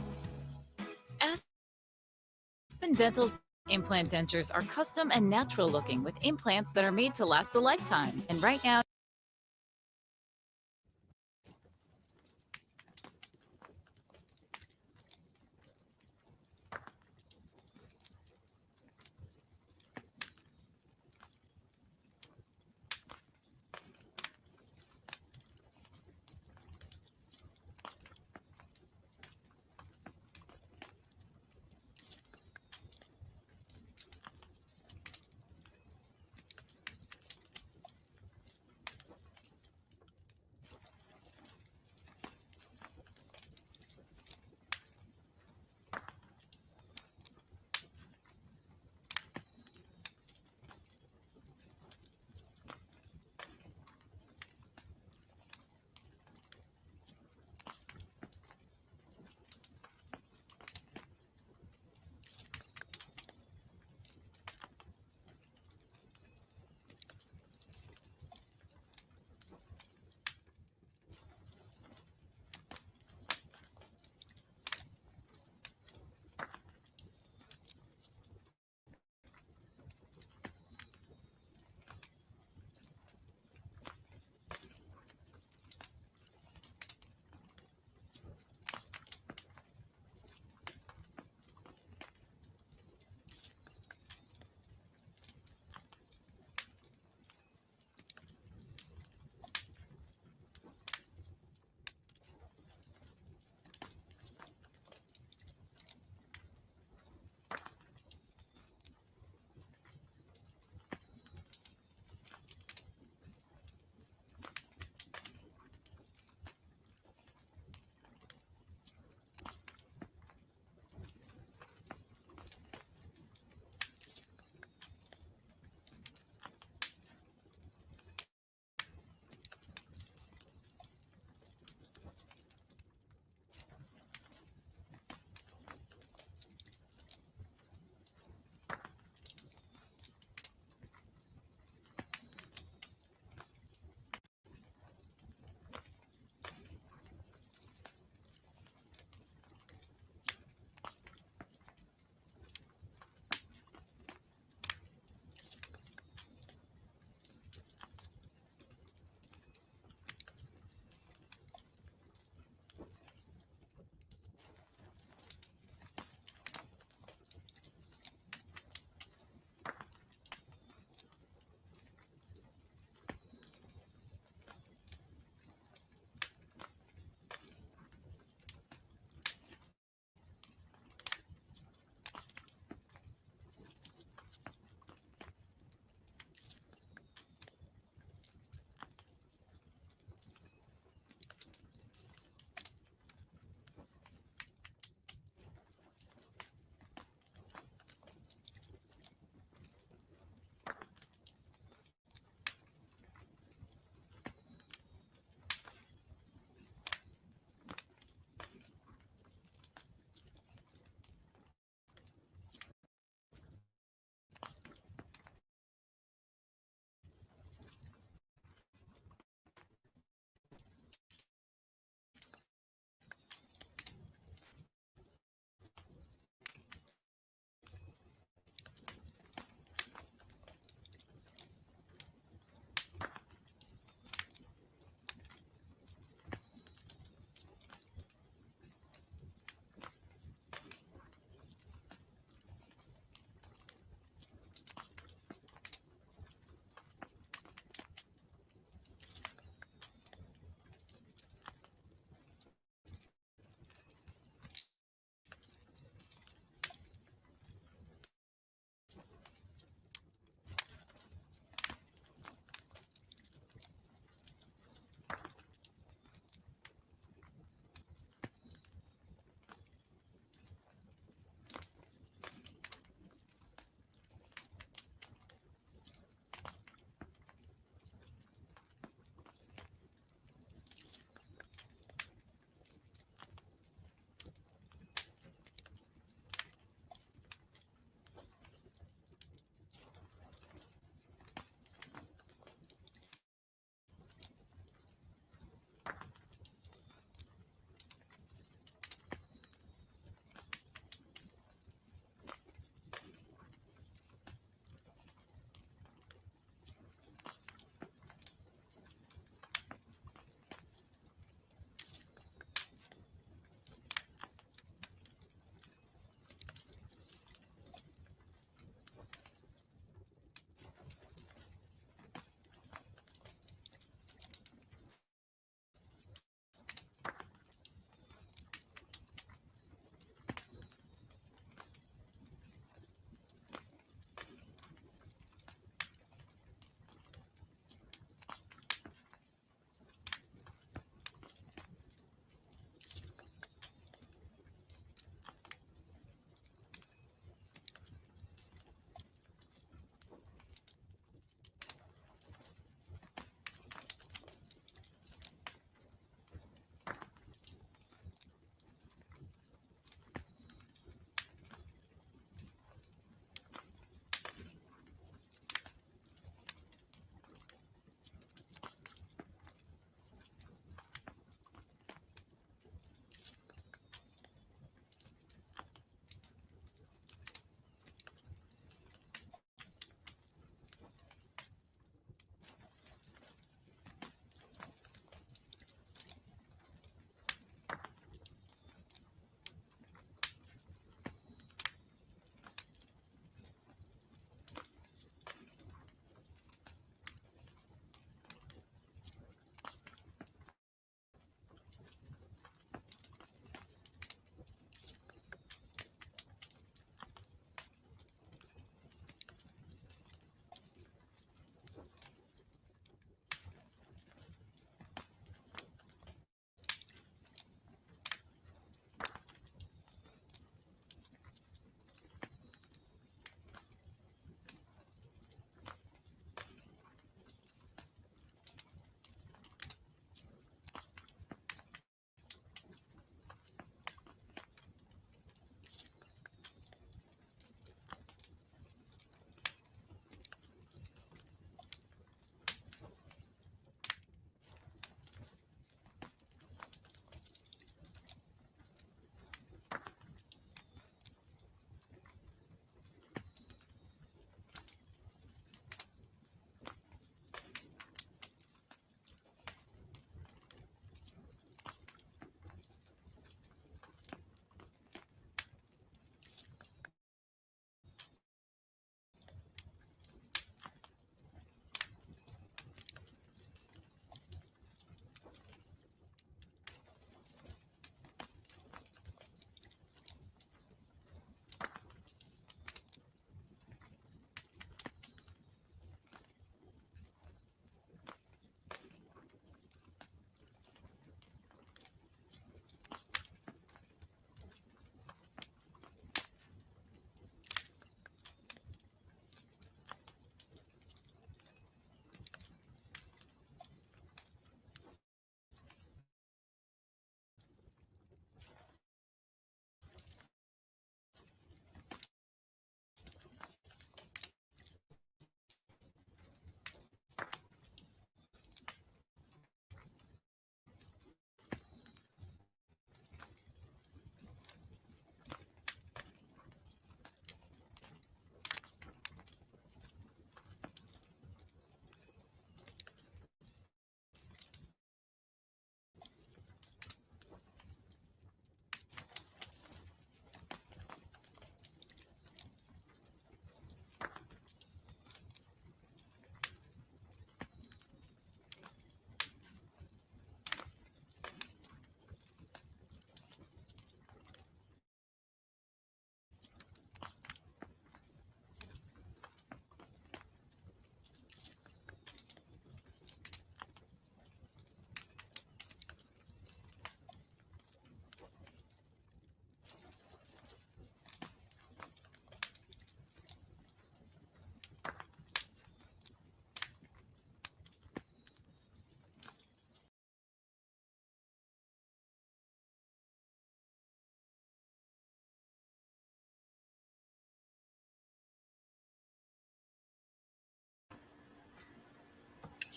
Aspen Dental's implant dentures are custom and natural looking with implants that are made to last a lifetime. And right now,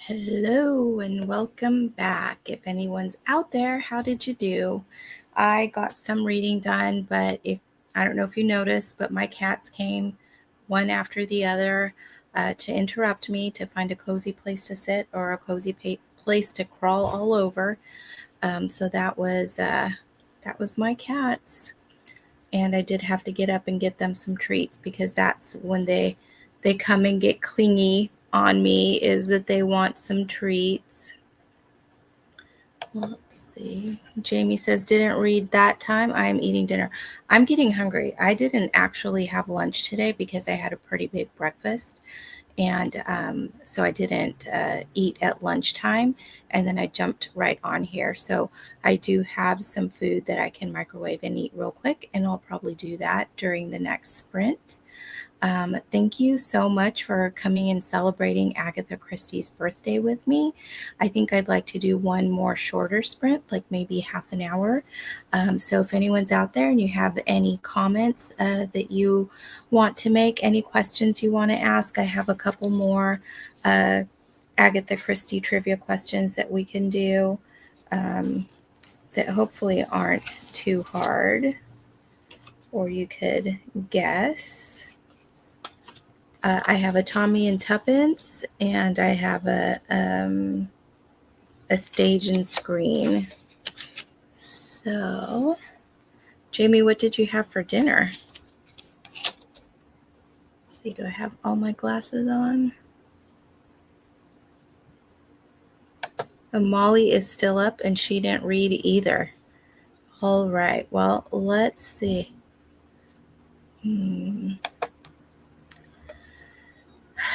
Hello and welcome back. If anyone's out there, how did you do? I got some reading done, but I don't know if you noticed, but my cats came one after the other to interrupt me to find a cozy place to sit or a cozy place to crawl all over. So that was my cats, and I did have to get up and get them some treats because that's when they come and get clingy on me, is that they want some treats. Let's see. Jamie says, didn't read that time. I'm eating dinner. I'm getting hungry. I didn't actually have lunch today because I had a pretty big breakfast. And so I didn't eat at lunchtime. And then I jumped right on here. So I do have some food that I can microwave and eat real quick. And I'll probably do that during the next sprint. Thank you so much for coming and celebrating Agatha Christie's birthday with me. I think I'd like to do one more shorter sprint, like maybe half an hour. So if anyone's out there and you have any comments that you want to make, any questions you want to ask, I have a couple more Agatha Christie trivia questions that we can do that hopefully aren't too hard, or you could guess. I have a Tommy and Tuppence, and I have a stage and screen. So, Jamie, what did you have for dinner? Let's see, do I have all my glasses on? And Molly is still up, and she didn't read either. All right, well, let's see.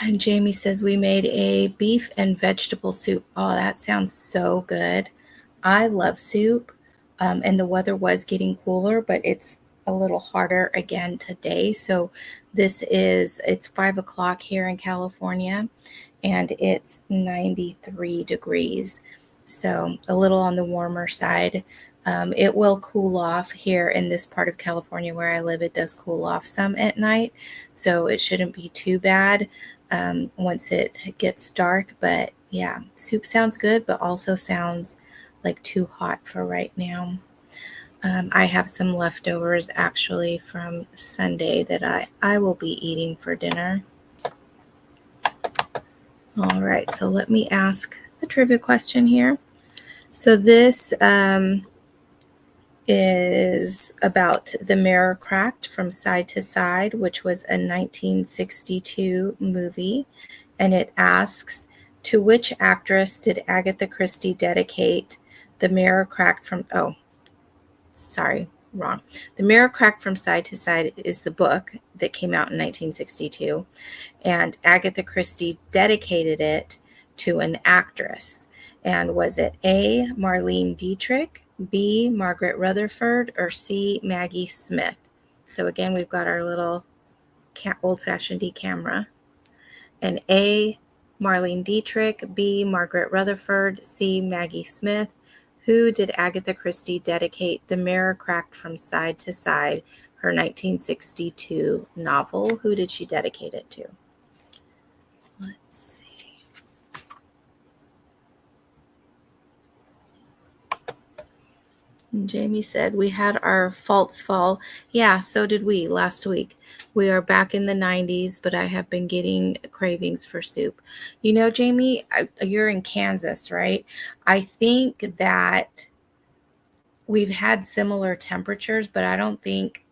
And Jamie says we made a beef and vegetable soup. Oh, that sounds so good. I love soup. And the weather was getting cooler, but it's a little harder again today. So it's 5 o'clock here in California, and it's 93 degrees. So a little on the warmer side. It will cool off here in this part of California where I live. It does cool off some at night, so it shouldn't be too bad once it gets dark. But yeah, soup sounds good, but also sounds like too hot for right now. I have some leftovers actually from Sunday that I will be eating for dinner. All right, so let me ask the trivia question here. So this is about The Mirror Cracked from Side to Side, which was a 1962 movie. And it asks, to which actress did Agatha Christie dedicate The Mirror Cracked from... Oh, sorry, wrong. The Mirror Cracked from Side to Side is the book that came out in 1962. And Agatha Christie dedicated it to an actress. And was it A, Marlene Dietrich, B, Margaret Rutherford, or C, Maggie Smith? So again, we've got our little old-fashioned camera. And A, Marlene Dietrich, B, Margaret Rutherford, C, Maggie Smith. Who did Agatha Christie dedicate The Mirror Cracked from Side to Side, her 1962 novel? Who did she dedicate it to? Let's see. And Jamie said, we had our false fall. Yeah, so did we last week. We are back in the 90s, but I have been getting cravings for soup. You know, Jamie, you're in Kansas, right? I think that we've had similar temperatures, but I don't think,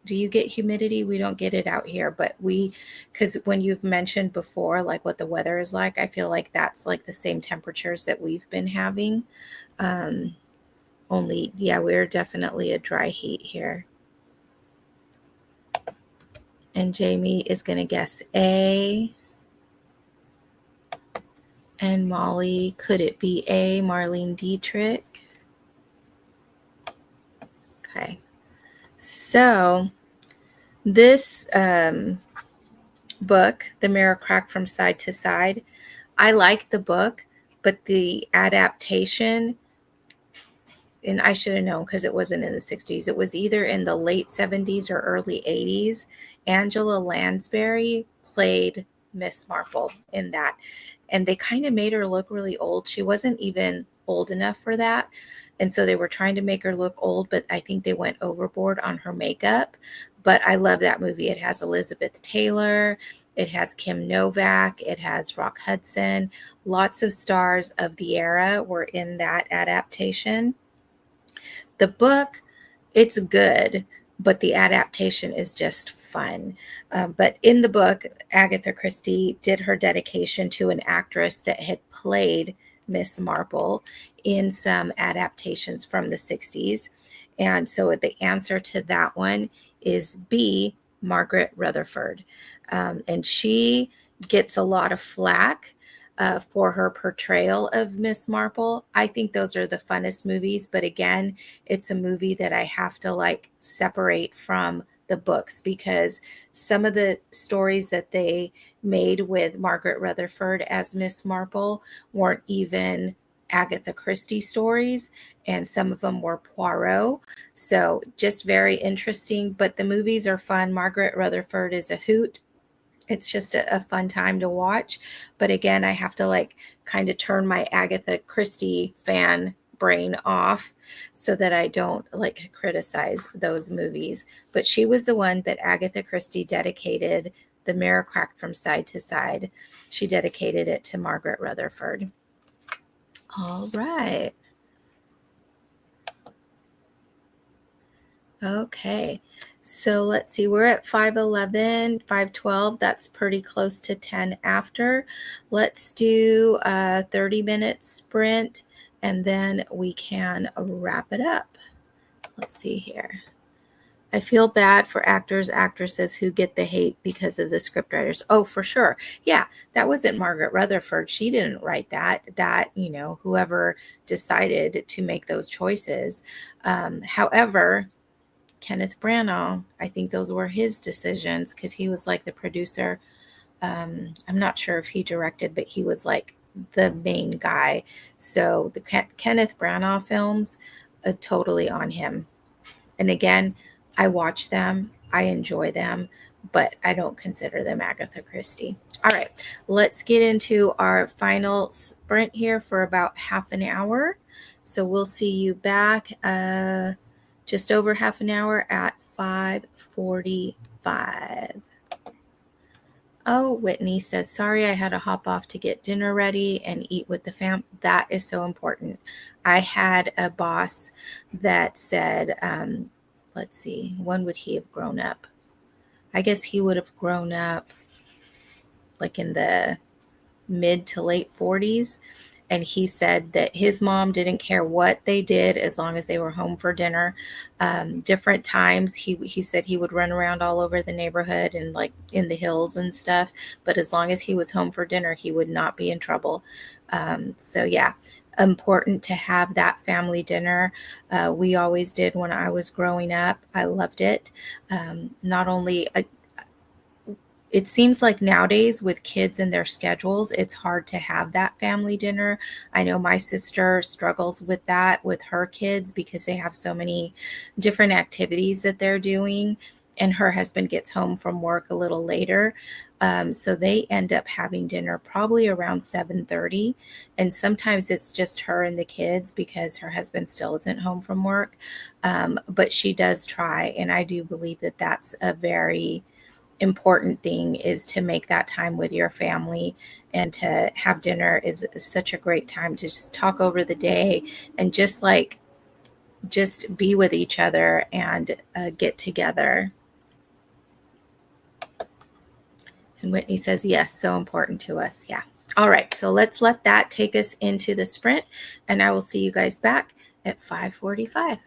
do you get humidity? We don't get it out here, but because when you've mentioned before, like what the weather is like, I feel like that's like the same temperatures that we've been having. Only, yeah, we're definitely a dry heat here. And Jamie is going to guess A. And Molly, could it be A, Marlene Dietrich? Okay. So this book, The Mirror Cracked from Side to Side, I like the book, but the adaptation, and I should have known because it wasn't in the 60s. It was either in the late 70s or early 80s. Angela Lansbury played Miss Marple in that. And they kind of made her look really old. She wasn't even old enough for that. And so they were trying to make her look old, but I think they went overboard on her makeup. But I love that movie. It has Elizabeth Taylor, it has Kim Novak, it has Rock Hudson. Lots of stars of the era were in that adaptation. The book, it's good, but the adaptation is just fun. But in the book, Agatha Christie did her dedication to an actress that had played Miss Marple in some adaptations from the 60s. And so the answer to that one is B, Margaret Rutherford. And she gets a lot of flack for her portrayal of Miss Marple. I think those are the funnest movies, but again, it's a movie that I have to like separate from the books because some of the stories that they made with Margaret Rutherford as Miss Marple weren't even Agatha Christie stories, and some of them were Poirot. So just very interesting, but the movies are fun. Margaret Rutherford is a hoot. It's just a fun time to watch. But again, I have to like kind of turn my Agatha Christie fan brain off so that I don't like criticize those movies. But she was the one that Agatha Christie dedicated the Mirror Crack from Side to Side. She dedicated it to Margaret Rutherford. All right. Okay. So let's see, we're at 5:11, 5:12. That's pretty close to 10 after. Let's do a 30-minute sprint and then we can wrap it up. Let's see here. I feel bad for actors, actresses who get the hate because of the scriptwriters. Oh, for sure. Yeah, that wasn't Margaret Rutherford. She didn't write that. Whoever decided to make those choices. However, Kenneth Branagh, I think those were his decisions because he was like the producer. I'm not sure if he directed, but he was like the main guy. So the Kenneth Branagh films, totally on him. And again, I watch them, I enjoy them, but I don't consider them Agatha Christie. All right, let's get into our final sprint here for about half an hour. So we'll see you back just over half an hour at 5:45. Oh, Whitney says, sorry, I had to hop off to get dinner ready and eat with the fam. That is so important. I had a boss that said, let's see, when would he have grown up? I guess he would have grown up like in the mid to late 40s. And he said that his mom didn't care what they did as long as they were home for dinner. Different times, he said he would run around all over the neighborhood and like in the hills and stuff. But as long as he was home for dinner, he would not be in trouble. So yeah, important to have that family dinner. We always did when I was growing up. I loved it. Not only it seems like nowadays with kids and their schedules, it's hard to have that family dinner. I know my sister struggles with that with her kids because they have so many different activities that they're doing. And her husband gets home from work a little later. So they end up having dinner probably around 7:30. And sometimes it's just her and the kids because her husband still isn't home from work. But she does try. And I do believe that that's a very important thing is to make that time with your family, and to have dinner is such a great time to just talk over the day and just be with each other and get together. And Whitney says, yes, so important to us. Yeah. All right. So let's let that take us into the sprint, and I will see you guys back at 5:45.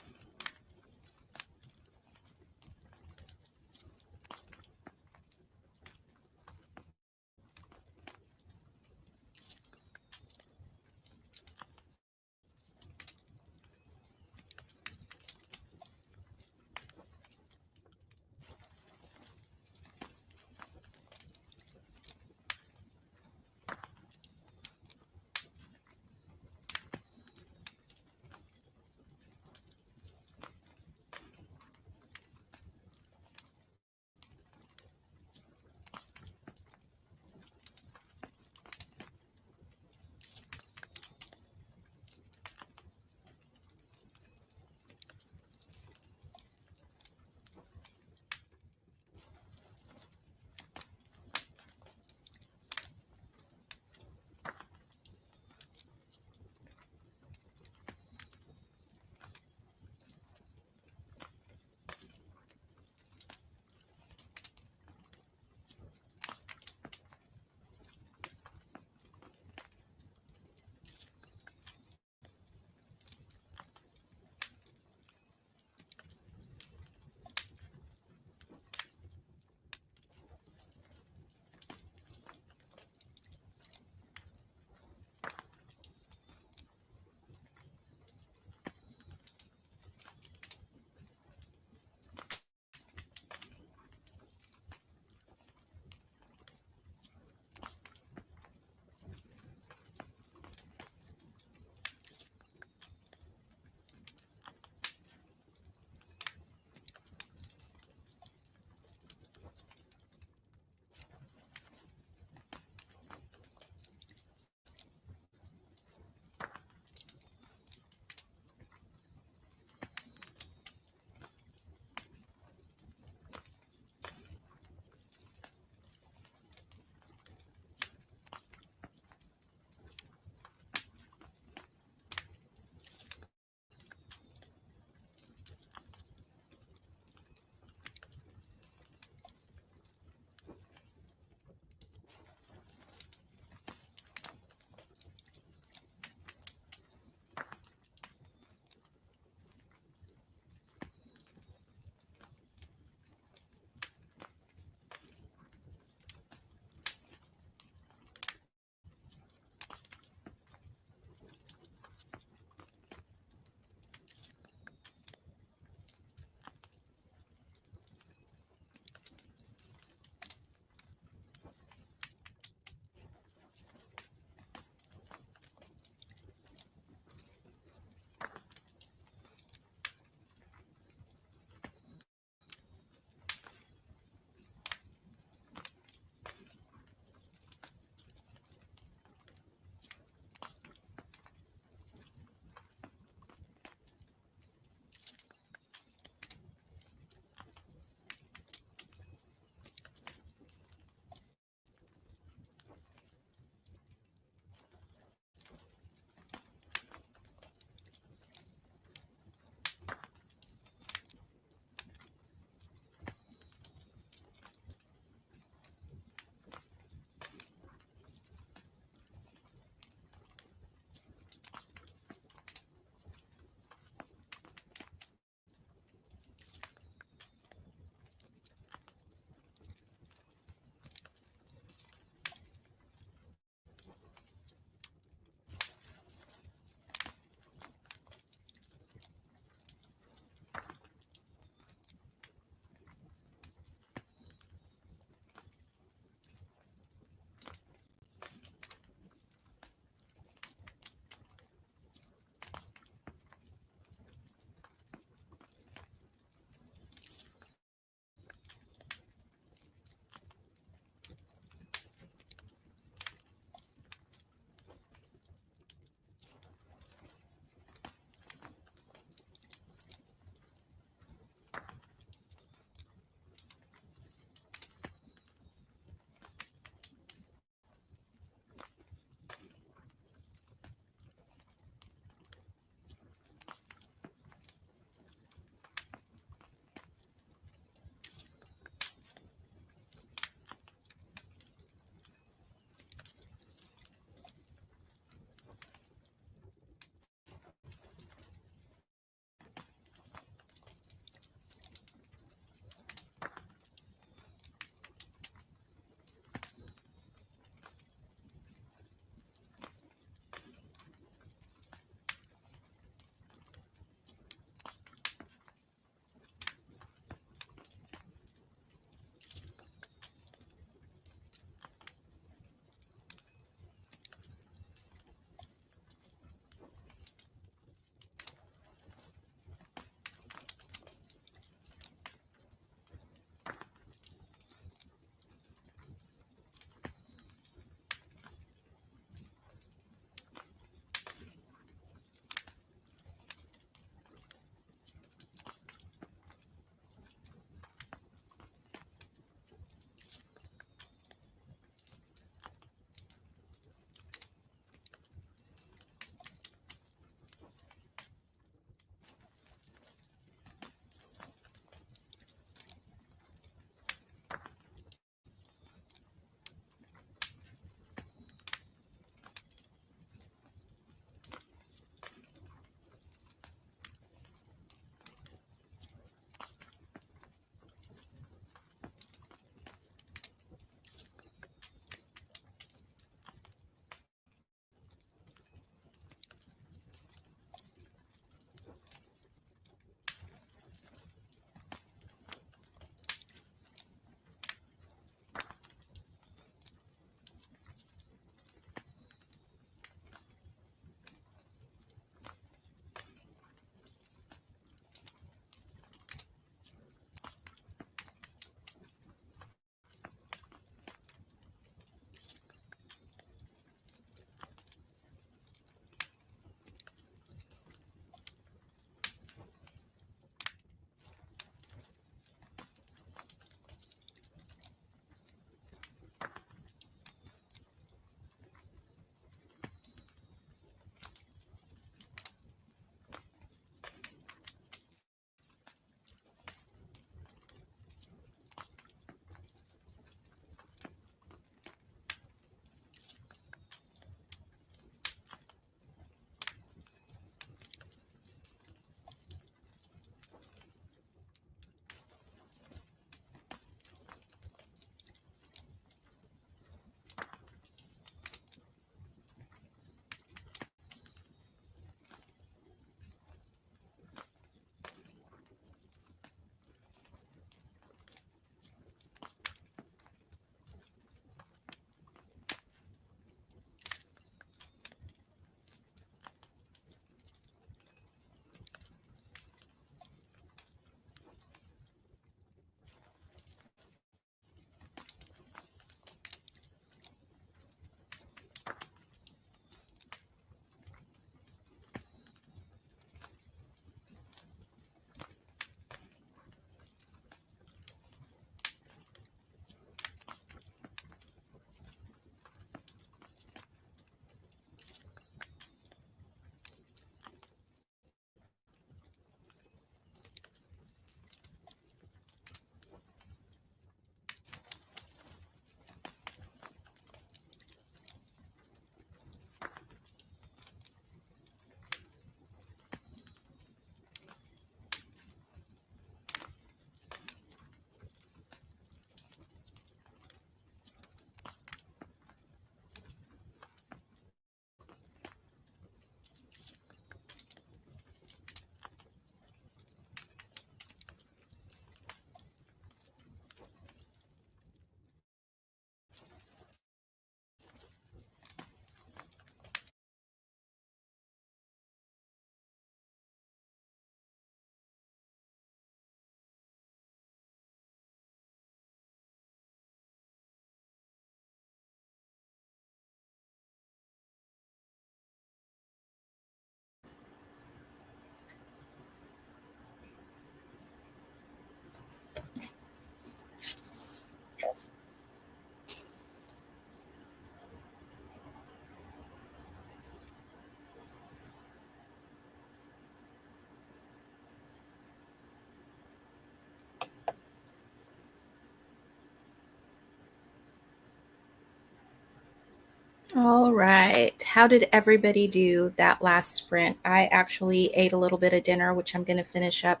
All right. How did everybody do that last sprint? I actually ate a little bit of dinner, which I'm going to finish up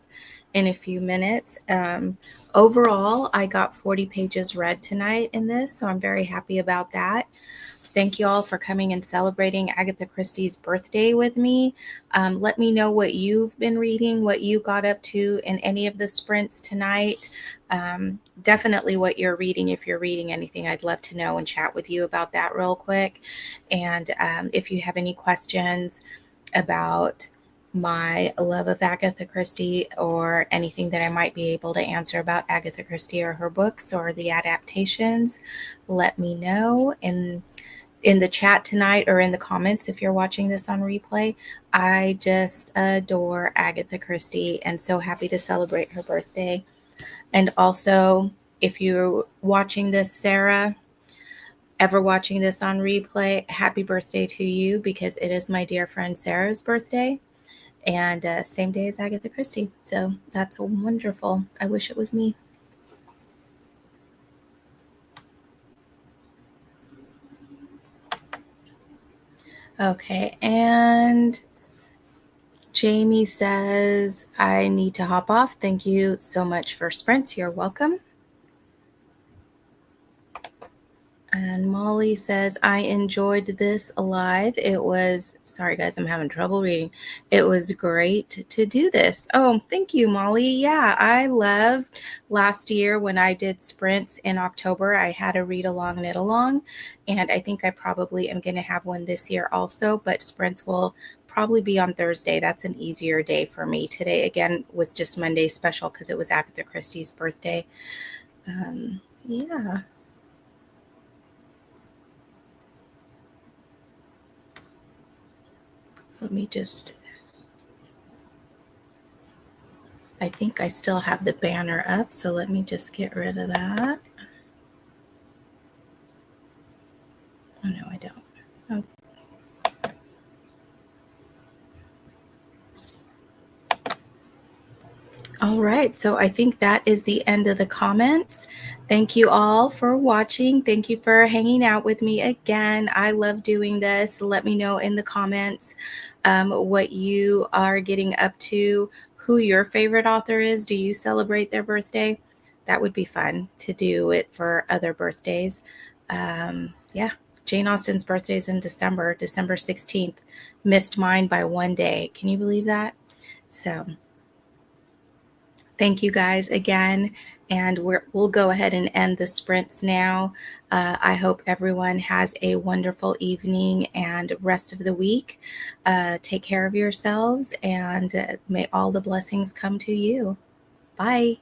in a few minutes. Overall, I got 40 pages read tonight in this, so I'm very happy about that. Thank you all for coming and celebrating Agatha Christie's birthday with me. Let me know what you've been reading, what you got up to in any of the sprints tonight. Definitely what you're reading. If you're reading anything, I'd love to know and chat with you about that real quick. And if you have any questions about my love of Agatha Christie or anything that I might be able to answer about Agatha Christie or her books or the adaptations, let me know in the chat tonight or in the comments if you're watching this on replay. I just adore Agatha Christie and so happy to celebrate her birthday. And also, if you're watching this, Sarah, ever watching this on replay, happy birthday to you, because it is my dear friend Sarah's birthday and same day as Agatha Christie. So that's wonderful. I wish it was me. Okay, and Jamie says, I need to hop off. Thank you so much for sprints. You're welcome. And Molly says, I enjoyed this live. It was, sorry guys, I'm having trouble reading. It was great to do this. Oh, thank you, Molly. Yeah, I loved last year when I did sprints in October. I had a read along, knit along, and I think I probably am going to have one this year also, but sprints will probably be on Thursday. That's an easier day for me. Today, again, was just Monday special because it was Agatha Christie's birthday. Yeah. Let me just, I think I still have the banner up, so let me just get rid of that. Oh, no, I don't. Oh. All right, so I think that is the end of the comments. Thank you all for watching. Thank you for hanging out with me again. I love doing this. Let me know in the comments what you are getting up to, who your favorite author is. Do you celebrate their birthday? That would be fun to do it for other birthdays. Yeah, Jane Austen's birthday is in December 16th. Missed mine by one day. Can you believe that? So thank you guys again, and we'll go ahead and end the sprints now. I hope everyone has a wonderful evening and rest of the week. Take care of yourselves, and may all the blessings come to you. Bye.